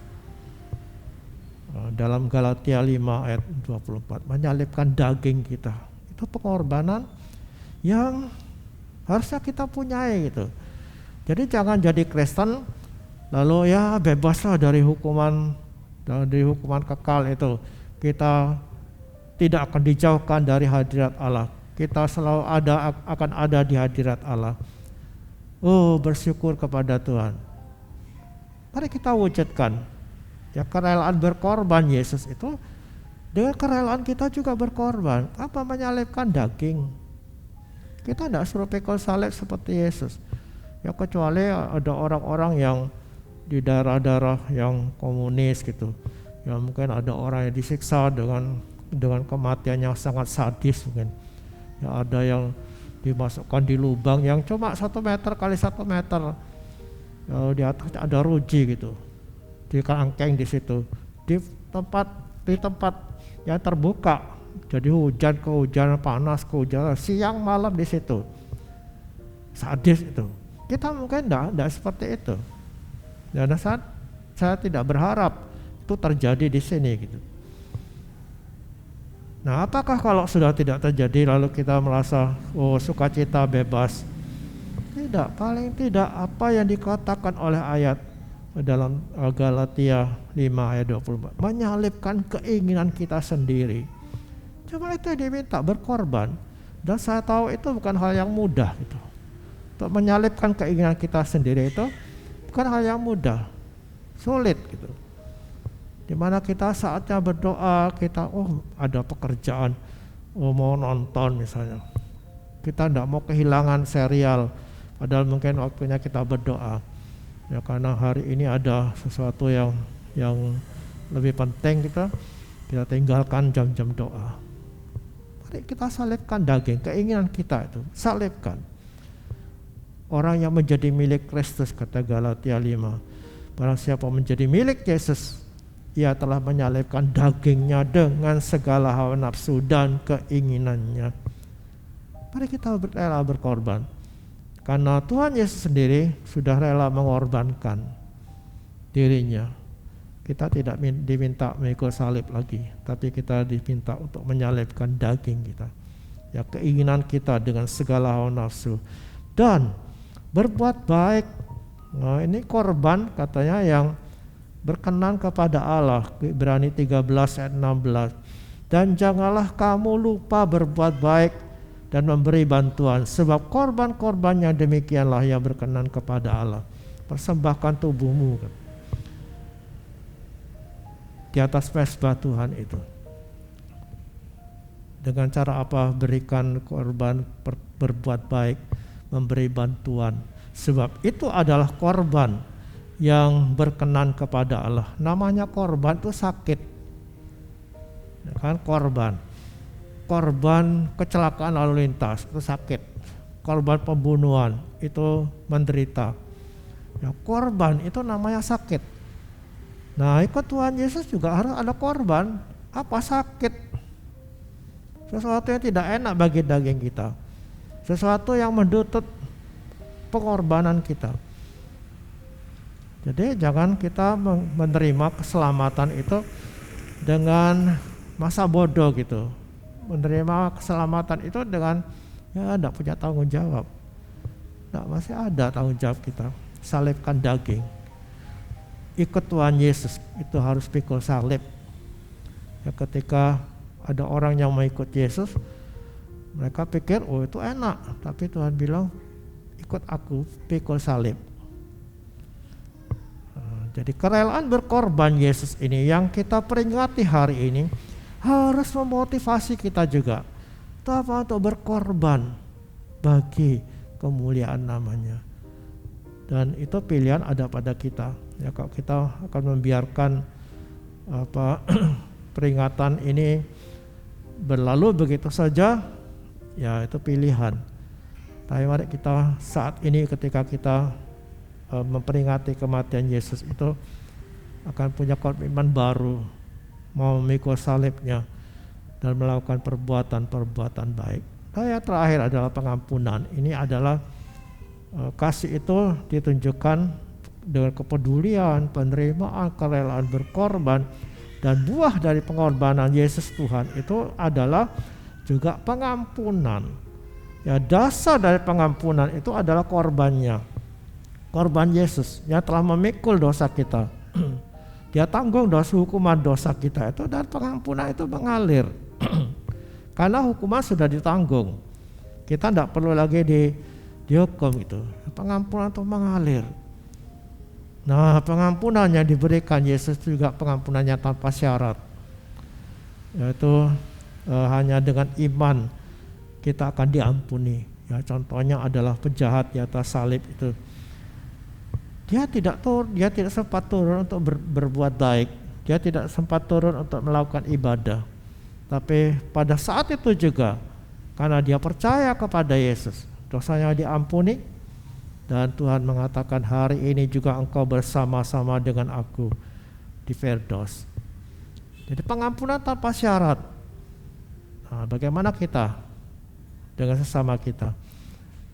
Dalam Galatia 5 ayat 24, menyalibkan daging kita. Itu pengorbanan yang harusnya kita punyai gitu. Jadi jangan jadi Kristen lalu ya bebaslah dari hukuman kekal itu. Kita tidak akan dijauhkan dari hadirat Allah. Kita selalu akan ada di hadirat Allah. Oh, bersyukur kepada Tuhan. Mari kita wujudkan ya kerelaan berkorban Yesus itu. Dengan kerelaan kita juga berkorban. Apa? Menyalibkan daging. Kita tidak suruh pikul salib seperti Yesus. Ya kecuali ada orang-orang yang di daerah-daerah yang komunis gitu, Ya mungkin ada orang yang disiksa dengan kematian yang sangat sadis mungkin. Ya ada yang dimasukkan di lubang yang cuma 1 meter kali 1 meter. Lalu di atas ada ruji gitu. Di kerangkeng di situ. Di tempat yang terbuka. Jadi hujan, panas, siang malam di situ. Sadis itu. Kita mungkin enggak seperti itu. Dan saat saya tidak berharap itu terjadi di sini gitu. Nah, apakah kalau sudah tidak terjadi lalu kita merasa sukacita bebas? Tidak, paling tidak apa yang dikatakan oleh ayat dalam Galatia 5 ayat 24, menyalibkan keinginan kita sendiri. Cuma itu yang diminta, berkorban. Dan saya tahu itu bukan hal yang mudah gitu. Untuk menyalibkan keinginan kita sendiri itu bukan hal yang mudah, sulit gitu. Dimana kita saatnya berdoa, kita ada pekerjaan, mau nonton misalnya, kita tidak mau kehilangan serial, padahal mungkin waktunya kita berdoa. Ya karena hari ini ada sesuatu yang lebih penting, kita tinggalkan jam-jam doa. Mari kita salibkan daging, keinginan kita itu, salibkan. Orang yang menjadi milik Kristus, kata Galatia 5, barang siapa menjadi milik Yesus, ia telah menyalibkan dagingnya dengan segala hawa nafsu dan keinginannya. Mari kita rela berkorban. Karena Tuhan Yesus sendiri sudah rela mengorbankan dirinya. Kita tidak diminta mengikut salib lagi, tapi kita diminta untuk menyalibkan daging kita. Ya, keinginan kita dengan segala hawa nafsu. Dan berbuat baik. Nah, ini korban katanya yang berkenan kepada Allah, Ibrani 13 ayat 16. Dan janganlah kamu lupa berbuat baik dan memberi bantuan, sebab korban-korbannya demikianlah yang berkenan kepada Allah. Persembahkan tubuhmu di atas mezbah Tuhan itu. Dengan cara apa? Berikan korban, berbuat baik, memberi bantuan, sebab itu adalah korban yang berkenan kepada Allah. Namanya korban itu sakit, ya kan? Korban kecelakaan lalu lintas itu sakit, korban pembunuhan itu menderita. Ya, korban itu namanya sakit. Nah, ikut Tuhan Yesus juga harus ada korban. Apa? Sakit, sesuatu yang tidak enak bagi daging kita, sesuatu yang menuntut pengorbanan kita. Jadi jangan kita menerima keselamatan itu dengan masa bodoh gitu. Menerima keselamatan itu dengan tidak punya tanggung jawab. Masih ada tanggung jawab kita. Salibkan daging. Ikut Tuhan Yesus itu harus pikul salib. Ya, ketika ada orang yang mengikut Yesus, mereka pikir itu enak, tapi Tuhan bilang ikut aku, pikul salib. Jadi kerelaan berkorban Yesus ini yang kita peringati hari ini harus memotivasi kita juga. Itu apa? Untuk berkorban bagi kemuliaan namanya. Dan itu pilihan ada pada kita. Ya, kalau kita akan membiarkan peringatan ini berlalu begitu saja, ya itu pilihan. Tapi mari kita saat ini ketika kita memperingati kematian Yesus itu akan punya komitmen baru, mau memikul salibnya dan melakukan perbuatan-perbuatan baik. Nah, yang terakhir adalah pengampunan. Ini adalah kasih itu ditunjukkan dengan kepedulian, penerimaan, kerelaan berkorban, dan buah dari pengorbanan Yesus Tuhan itu adalah juga pengampunan. Ya, dasar dari pengampunan itu adalah korbannya. Korban Yesus yang telah memikul dosa kita. Dia tanggung hukuman dosa kita itu, dan pengampunan itu mengalir. Karena hukuman sudah ditanggung. Kita tidak perlu lagi dihukum itu. Pengampunan itu mengalir. Nah, pengampunan yang diberikan Yesus juga pengampunannya tanpa syarat. Yaitu hanya dengan iman kita akan diampuni. Ya, contohnya adalah penjahat di atas salib itu. Dia tidak sempat turun untuk berbuat baik, dia tidak sempat turun untuk melakukan ibadah. Tapi pada saat itu juga, karena dia percaya kepada Yesus, dosanya diampuni, dan Tuhan mengatakan hari ini juga engkau bersama-sama dengan aku di Firdaus. Jadi pengampunan tanpa syarat. Nah, bagaimana kita dengan sesama kita?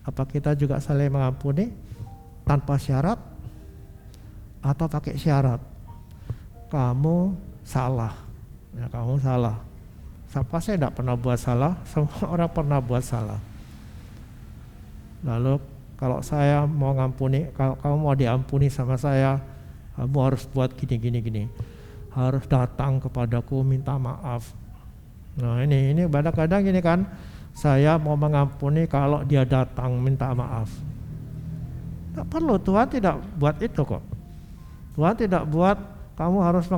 Apa kita juga saling mengampuni tanpa syarat atau pakai syarat? Kamu salah, ya, kamu salah. Siapa saya tidak pernah buat salah, semua orang pernah buat salah. Lalu kalau saya mau ngampuni, kalau kamu mau diampuni sama saya, kamu harus buat gini. Harus datang kepadaku minta maaf. Nah ini kadang-kadang gini kan, saya mau mengampuni kalau dia datang minta maaf. Tidak perlu, Tuhan tidak buat itu kok. Tuhan tidak buat kamu harus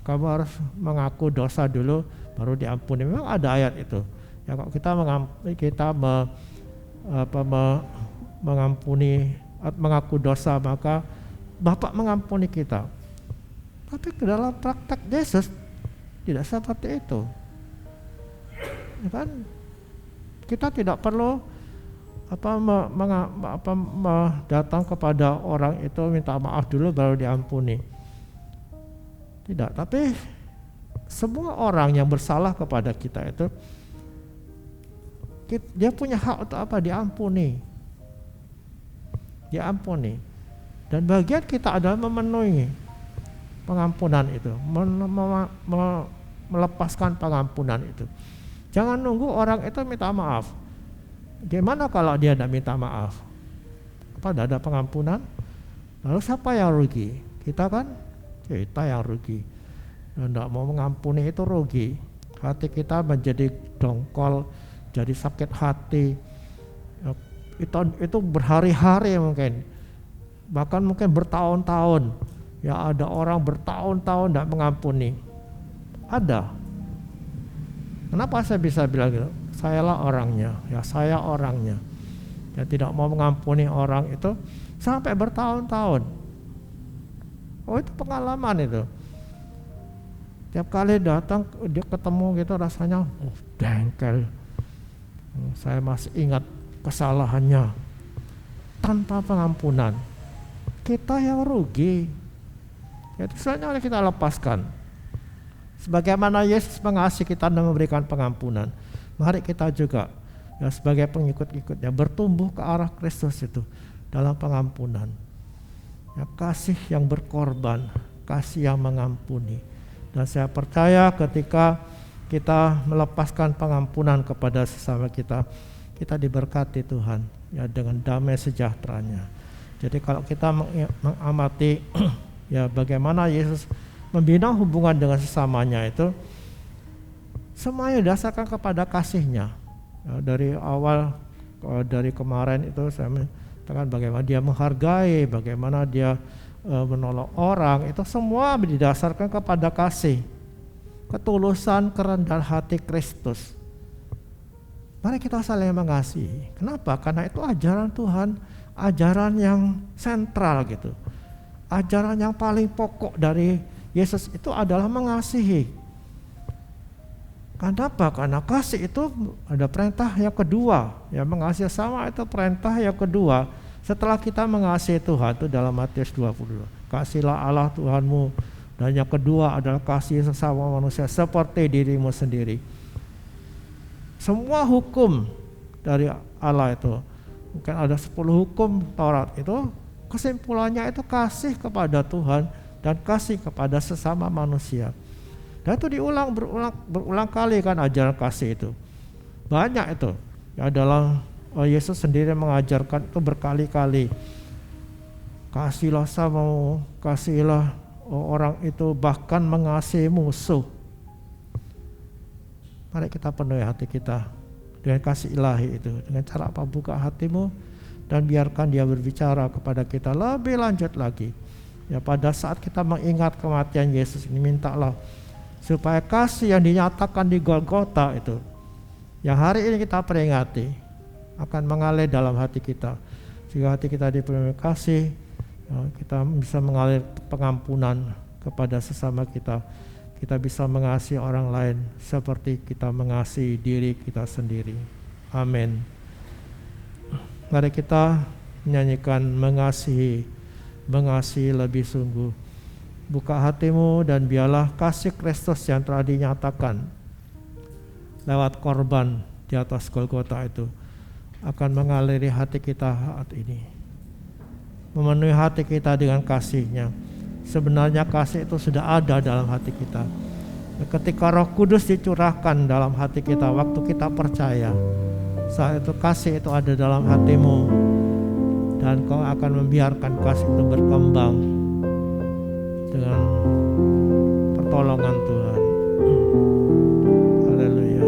kamu harus mengaku dosa dulu baru diampuni. Memang ada ayat itu. Ya kalau kita mengaku dosa, maka Bapa mengampuni kita. Tapi ke dalam praktek Yesus tidak seperti itu. Ya kan? Kita tidak perlu datang kepada orang itu minta maaf dulu baru diampuni. Tidak, tapi semua orang yang bersalah kepada kita itu dia punya hak untuk apa? Diampuni. Dan bagian kita adalah memenuhi pengampunan itu, melepaskan pengampunan itu. Jangan nunggu orang itu minta maaf. Gimana kalau dia tidak minta maaf? Apa tidak ada pengampunan? Lalu siapa yang rugi? Kita kan? Kita yang rugi. Tidak mau mengampuni itu rugi. Hati kita menjadi dongkol, jadi sakit hati. Itu berhari-hari mungkin, bahkan mungkin bertahun-tahun. Ya ada orang bertahun-tahun tidak mengampuni. Ada. Kenapa saya bisa bilang gitu? Sayalah orangnya, ya saya orangnya. Yang tidak mau mengampuni orang itu sampai bertahun-tahun. Oh itu pengalaman itu. Tiap kali datang dia ketemu gitu rasanya dengkel. Saya masih ingat kesalahannya. Tanpa pengampunan kita yang rugi. Itu sebenarnya kita lepaskan. Sebagaimana Yesus mengasihi kita dan memberikan pengampunan, mari kita juga ya sebagai pengikut-ikutnya bertumbuh ke arah Kristus itu dalam pengampunan. Ya, kasih yang berkorban, kasih yang mengampuni. Dan saya percaya ketika kita melepaskan pengampunan kepada sesama kita, kita diberkati Tuhan ya dengan damai sejahteranya. Jadi kalau kita mengamati ya bagaimana Yesus membina hubungan dengan sesamanya itu semuanya didasarkan kepada kasihnya. Ya, dari awal, dari kemarin itu saya mengatakan bagaimana dia menghargai, bagaimana dia menolong orang, itu semua didasarkan kepada kasih, ketulusan, kerendahan hati Kristus. Mari kita saling mengasihi. Kenapa? Karena itu ajaran Tuhan, ajaran yang sentral gitu. Ajaran yang paling pokok dari Yesus itu adalah mengasihi. Kenapa? Karena kasih itu ada perintah yang kedua. Ya, mengasihi sama itu perintah yang kedua. Setelah kita mengasihi Tuhan itu dalam Matius 22. Kasihilah Allah Tuhanmu. Dan yang kedua adalah kasih sesama manusia seperti dirimu sendiri. Semua hukum dari Allah itu, mungkin ada 10 hukum Taurat itu, kesimpulannya itu kasih kepada Tuhan dan kasih kepada sesama manusia. Dan itu berulang kali kan ajaran kasih itu. Banyak itu. Ya dalam Yesus sendiri mengajarkan itu berkali-kali. Kasihlah samamu, kasihilah orang itu, bahkan mengasihi musuh. Mari kita penuhi hati kita dengan kasih ilahi itu. Dengan cara apa? Buka hatimu dan biarkan dia berbicara kepada kita lebih lanjut lagi. Ya pada saat kita mengingat kematian Yesus ini, mintalah supaya kasih yang dinyatakan di Golgota itu, yang hari ini kita peringati, akan mengalir dalam hati kita. Jika hati kita dipenuhi kasih, kita bisa mengalir pengampunan kepada sesama kita. Kita bisa mengasihi orang lain seperti kita mengasihi diri kita sendiri. Amin. Mari kita menyanyikan mengasihi lebih sungguh. Buka hatimu dan biarlah kasih Kristus yang telah dinyatakan lewat korban di atas Golgota itu akan mengaliri hati kita saat ini, memenuhi hati kita dengan kasih-Nya. Sebenarnya kasih itu sudah ada dalam hati kita. Ketika Roh Kudus dicurahkan dalam hati kita waktu kita percaya, saat itu kasih itu ada dalam hatimu, dan kau akan membiarkan kasih itu berkembang dengan pertolongan Tuhan. Haleluya.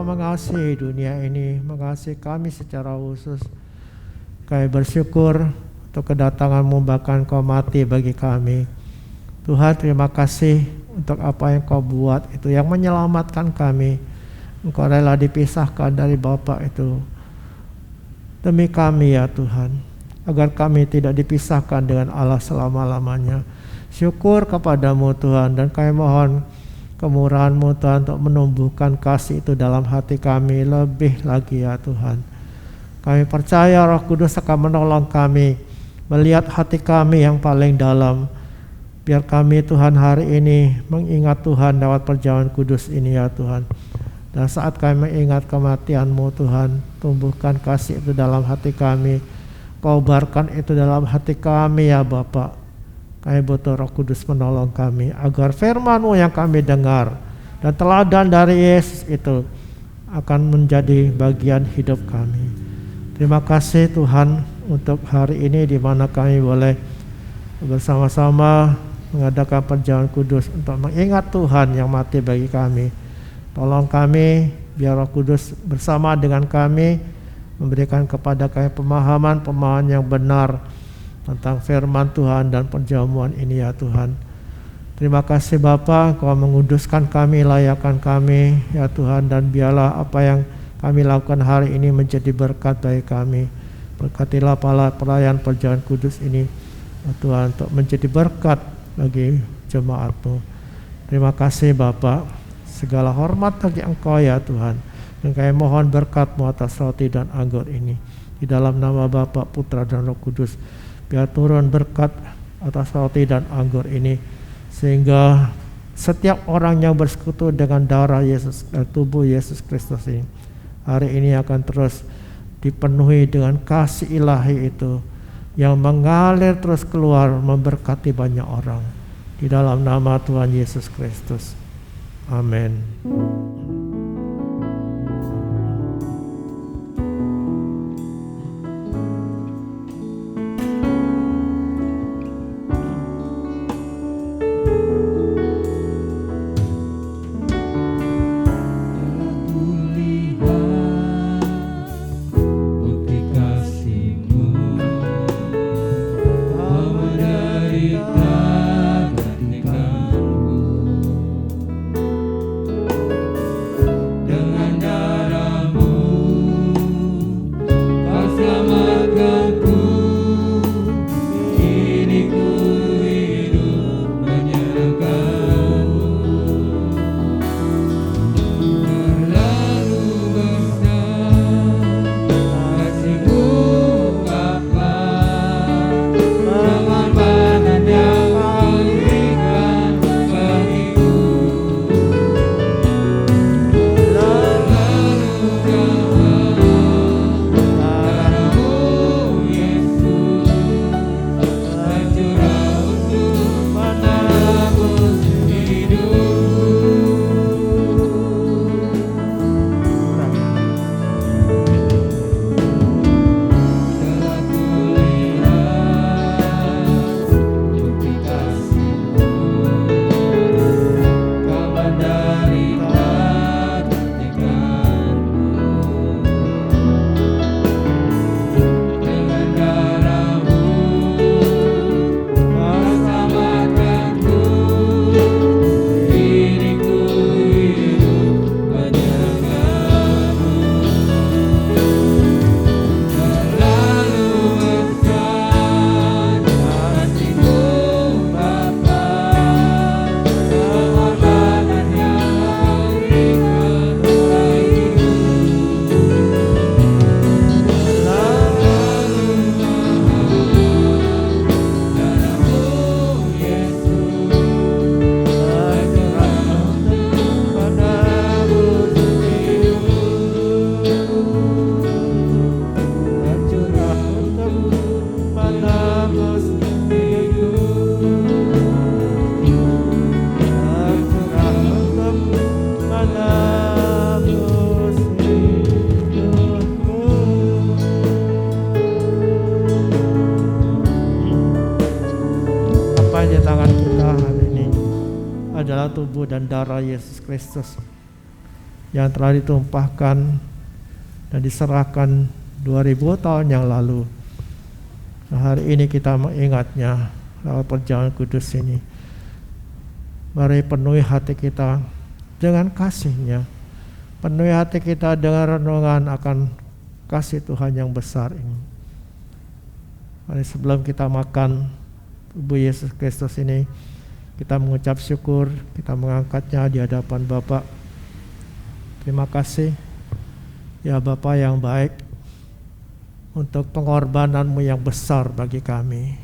Mengasihi dunia ini, mengasihi kami secara khusus. Kami bersyukur untuk kedatangan-Mu, bahkan Kau mati bagi kami. Tuhan, terima kasih untuk apa yang Kau buat itu, yang menyelamatkan kami. Engkau rela dipisahkan dari Bapa itu demi kami ya Tuhan, agar kami tidak dipisahkan dengan Allah selama-lamanya. Syukur kepadamu Tuhan, dan kami mohon kemurahan-Mu Tuhan untuk menumbuhkan kasih itu dalam hati kami lebih lagi ya Tuhan. Kami percaya Roh Kudus akan menolong kami melihat hati kami yang paling dalam. Biar kami Tuhan hari ini mengingat Tuhan lewat perjamuan kudus ini ya Tuhan. Dan saat kami mengingat kematian-Mu Tuhan, tumbuhkan kasih itu dalam hati kami. Kobarkan itu dalam hati kami ya Bapa. Kami butuh Roh Kudus menolong kami agar firman-Mu yang kami dengar dan teladan dari Yesus itu akan menjadi bagian hidup kami. Terima kasih Tuhan untuk hari ini di mana kami boleh bersama-sama mengadakan perjamuan kudus untuk mengingat Tuhan yang mati bagi kami. Tolong kami biar Roh Kudus bersama dengan kami memberikan kepada kami pemahaman yang benar tentang firman Tuhan dan perjamuan ini ya Tuhan. Terima kasih Bapa, Kau menguduskan kami, layakkan kami ya Tuhan, dan biarlah apa yang kami lakukan hari ini menjadi berkat bagi kami. Berkatilah pelayan perjamuan kudus ini ya Tuhan, untuk menjadi berkat bagi jemaat-Mu. Terima kasih Bapa, segala hormat bagi Engkau ya Tuhan, dan kami mohon berkat-Mu atas roti dan anggur ini. Di dalam nama Bapa, Putra dan Roh Kudus, biar turun berkat atas roti dan anggur ini, sehingga setiap orang yang bersekutu dengan darah Yesus, tubuh Yesus Kristus ini, hari ini akan terus dipenuhi dengan kasih ilahi itu yang mengalir terus keluar memberkati banyak orang. Di dalam nama Tuhan Yesus Kristus. Amin. Tubuh dan darah Yesus Kristus yang telah ditumpahkan dan diserahkan 2000 tahun yang lalu. Nah, hari ini kita mengingatnya lewat perjamuan kudus ini. Mari penuhi hati kita dengan kasih-Nya, penuhi hati kita dengan renungan akan kasih Tuhan yang besar ini. Mari sebelum kita makan tubuh Yesus Kristus ini, kita mengucap syukur, kita mengangkatnya di hadapan Bapa. Terima kasih ya Bapa yang baik. untuk pengorbanan-Mu yang besar bagi kami.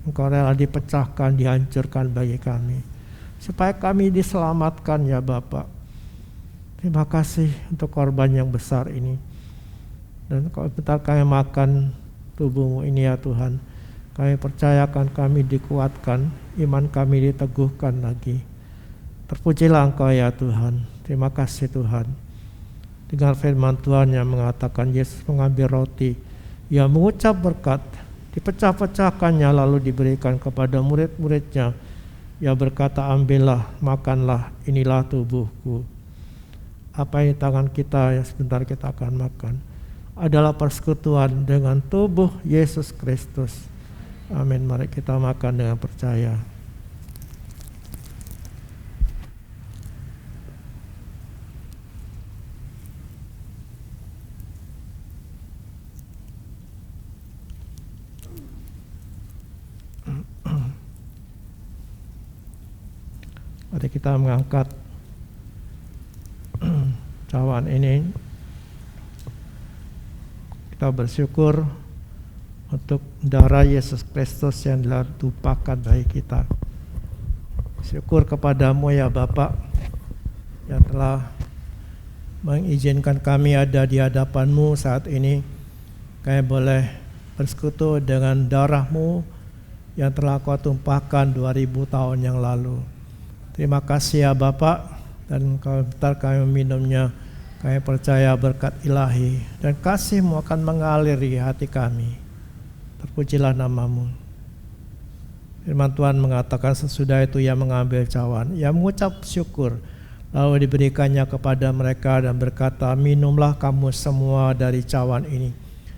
Engkau rela dipecahkan, dihancurkan bagi kami, supaya kami diselamatkan ya Bapa. Terima kasih untuk korban yang besar ini. Dan kalau bentar kami makan tubuh-Mu ini ya Tuhan, kami percayakan, kami dikuatkan, iman kami diteguhkan lagi. Terpujilah Engkau ya Tuhan. Terima kasih Tuhan. Dengan firman Tuhan yang mengatakan Yesus mengambil roti, Ia mengucap berkat, dipecah-pecahkannya lalu diberikan kepada murid-muridnya. Ia berkata, ambillah, makanlah, inilah tubuhku. Apa yang di tangan kita yang sebentar kita akan makan adalah persekutuan dengan tubuh Yesus Kristus. Amin. Mari kita makan dengan percaya. Mari kita mengangkat cawan ini. Kita bersyukur untuk darah Yesus Kristus yang telah ditumpahkan bagi kita. Syukur kepadamu ya Bapa, yang telah mengizinkan kami ada di hadapan-Mu saat ini. Kami boleh bersekutu dengan darah-Mu yang telah Kau tumpahkan 2000 tahun yang lalu. Terima kasih ya Bapa, dan kalau bentar kami meminumnya, kami percaya berkat ilahi dan kasih-Mu akan mengaliri hati kami. Terpujilah nama-Mu. Firman Tuhan mengatakan sesudah itu Ia mengambil cawan, Ia mengucap syukur, lalu diberikannya kepada mereka dan berkata, minumlah kamu semua dari cawan ini,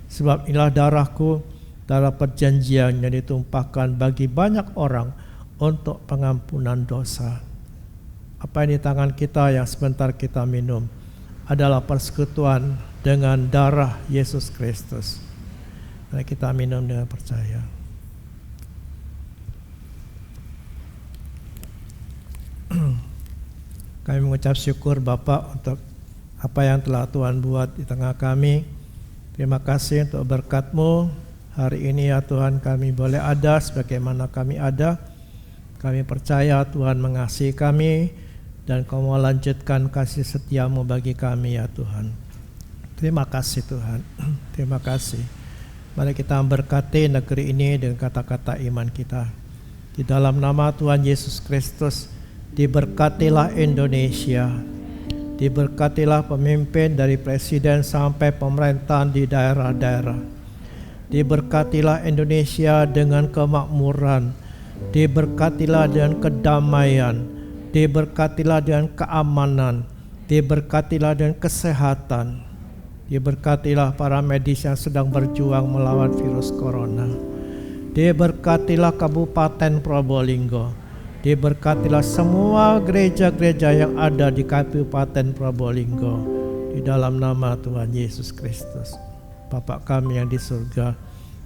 sebab inilah darahku, darah perjanjian yang ditumpahkan bagi banyak orang untuk pengampunan dosa. Apa yang di tangan kita yang sebentar kita minum adalah persekutuan dengan darah Yesus Kristus. Mari kita minum dengan percaya. Kami mengucap syukur Bapa untuk apa yang telah Tuhan buat di tengah kami. Terima kasih untuk berkat-Mu. Hari ini ya Tuhan, kami boleh ada sebagaimana kami ada. Kami percaya Tuhan mengasihi kami dan Kau mau lanjutkan kasih setia-Mu bagi kami ya Tuhan. Terima kasih Tuhan. Terima kasih. Mari kita memberkati negeri ini dengan kata-kata iman kita. Di dalam nama Tuhan Yesus Kristus, diberkatilah Indonesia. Diberkatilah pemimpin dari presiden sampai pemerintahan di daerah-daerah. Diberkatilah Indonesia dengan kemakmuran. Diberkatilah dengan kedamaian. Diberkatilah dengan keamanan, diberkatilah dengan kesehatan, diberkatilah para medis yang sedang berjuang melawan virus corona, diberkatilah Kabupaten Probolinggo, diberkatilah semua gereja-gereja yang ada di Kabupaten Probolinggo, di dalam nama Tuhan Yesus Kristus. Bapa kami yang di surga,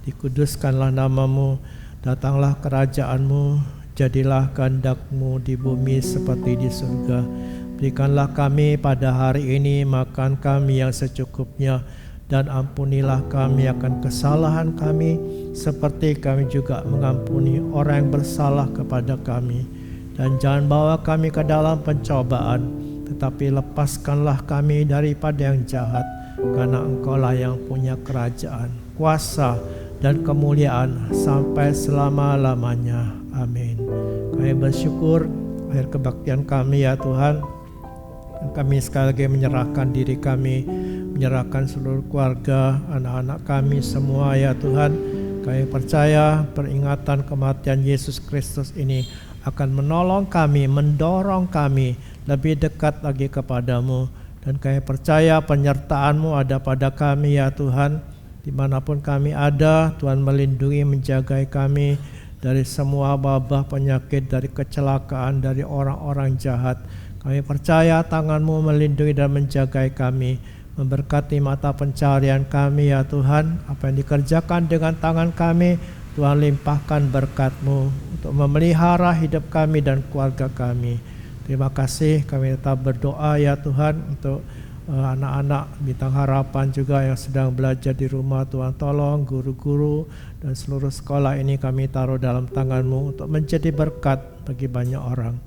dikuduskanlah nama-Mu, datanglah kerajaan-Mu, jadilah kehendak-Mu di bumi seperti di surga. Berikanlah kami pada hari ini makan kami yang secukupnya, dan ampunilah kami akan kesalahan kami, seperti kami juga mengampuni orang yang bersalah kepada kami. Dan jangan bawa kami ke dalam pencobaan, tetapi lepaskanlah kami daripada yang jahat, karena Engkau-lah yang punya kerajaan, kuasa, dan kemuliaan sampai selama-lamanya. Amin. Kami bersyukur akhir kebaktian kami ya Tuhan. Dan kami sekali lagi menyerahkan diri kami, menyerahkan seluruh keluarga, anak-anak kami semua ya Tuhan. Kami percaya peringatan kematian Yesus Kristus ini akan menolong kami, mendorong kami lebih dekat lagi kepadamu. Dan kami percaya penyertaan-Mu ada pada kami ya Tuhan. Dimanapun kami ada, Tuhan melindungi, menjaga kami dari semua wabah penyakit, dari kecelakaan, dari orang-orang jahat. Kami percaya tangan-Mu melindungi dan menjaga kami, memberkati mata pencarian kami ya Tuhan. Apa yang dikerjakan dengan tangan kami, Tuhan limpahkan berkat-Mu untuk memelihara hidup kami dan keluarga kami. Terima kasih, kami tetap berdoa ya Tuhan untuk anak-anak Bintang Harapan juga yang sedang belajar di rumah. Tuhan tolong guru-guru dan seluruh sekolah ini kami taruh dalam tangan-Mu untuk menjadi berkat bagi banyak orang.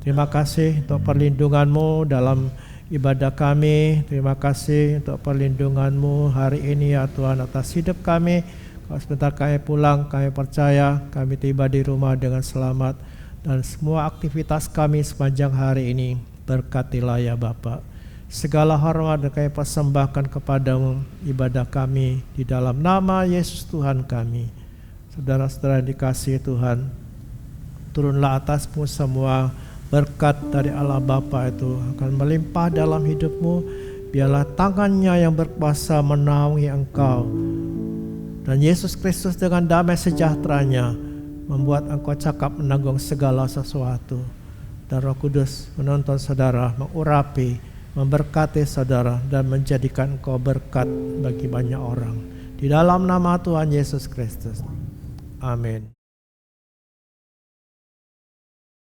Terima kasih untuk perlindungan-Mu dalam ibadah kami. Terima kasih untuk perlindungan-Mu hari ini ya Tuhan atas hidup kami. Kalau sebentar kami pulang, kami percaya kami tiba di rumah dengan selamat. Dan semua aktivitas kami sepanjang hari ini berkatilah ya Bapa. Segala hormat dan kami persembahkan kepadamu ibadah kami di dalam nama Yesus Tuhan kami. Saudara-saudara yang dikasihi Tuhan, turunlah atasmu semua berkat dari Allah Bapa itu akan melimpah dalam hidupmu. Biarlah tangannya yang berkuasa menaungi engkau. Dan Yesus Kristus dengan damai sejahteranya membuat engkau cakap menanggung segala sesuatu. Dan Roh Kudus menuntun saudara, mengurapi, memberkati saudara, dan menjadikan engkau berkat bagi banyak orang. Di dalam nama Tuhan Yesus Kristus. Amin.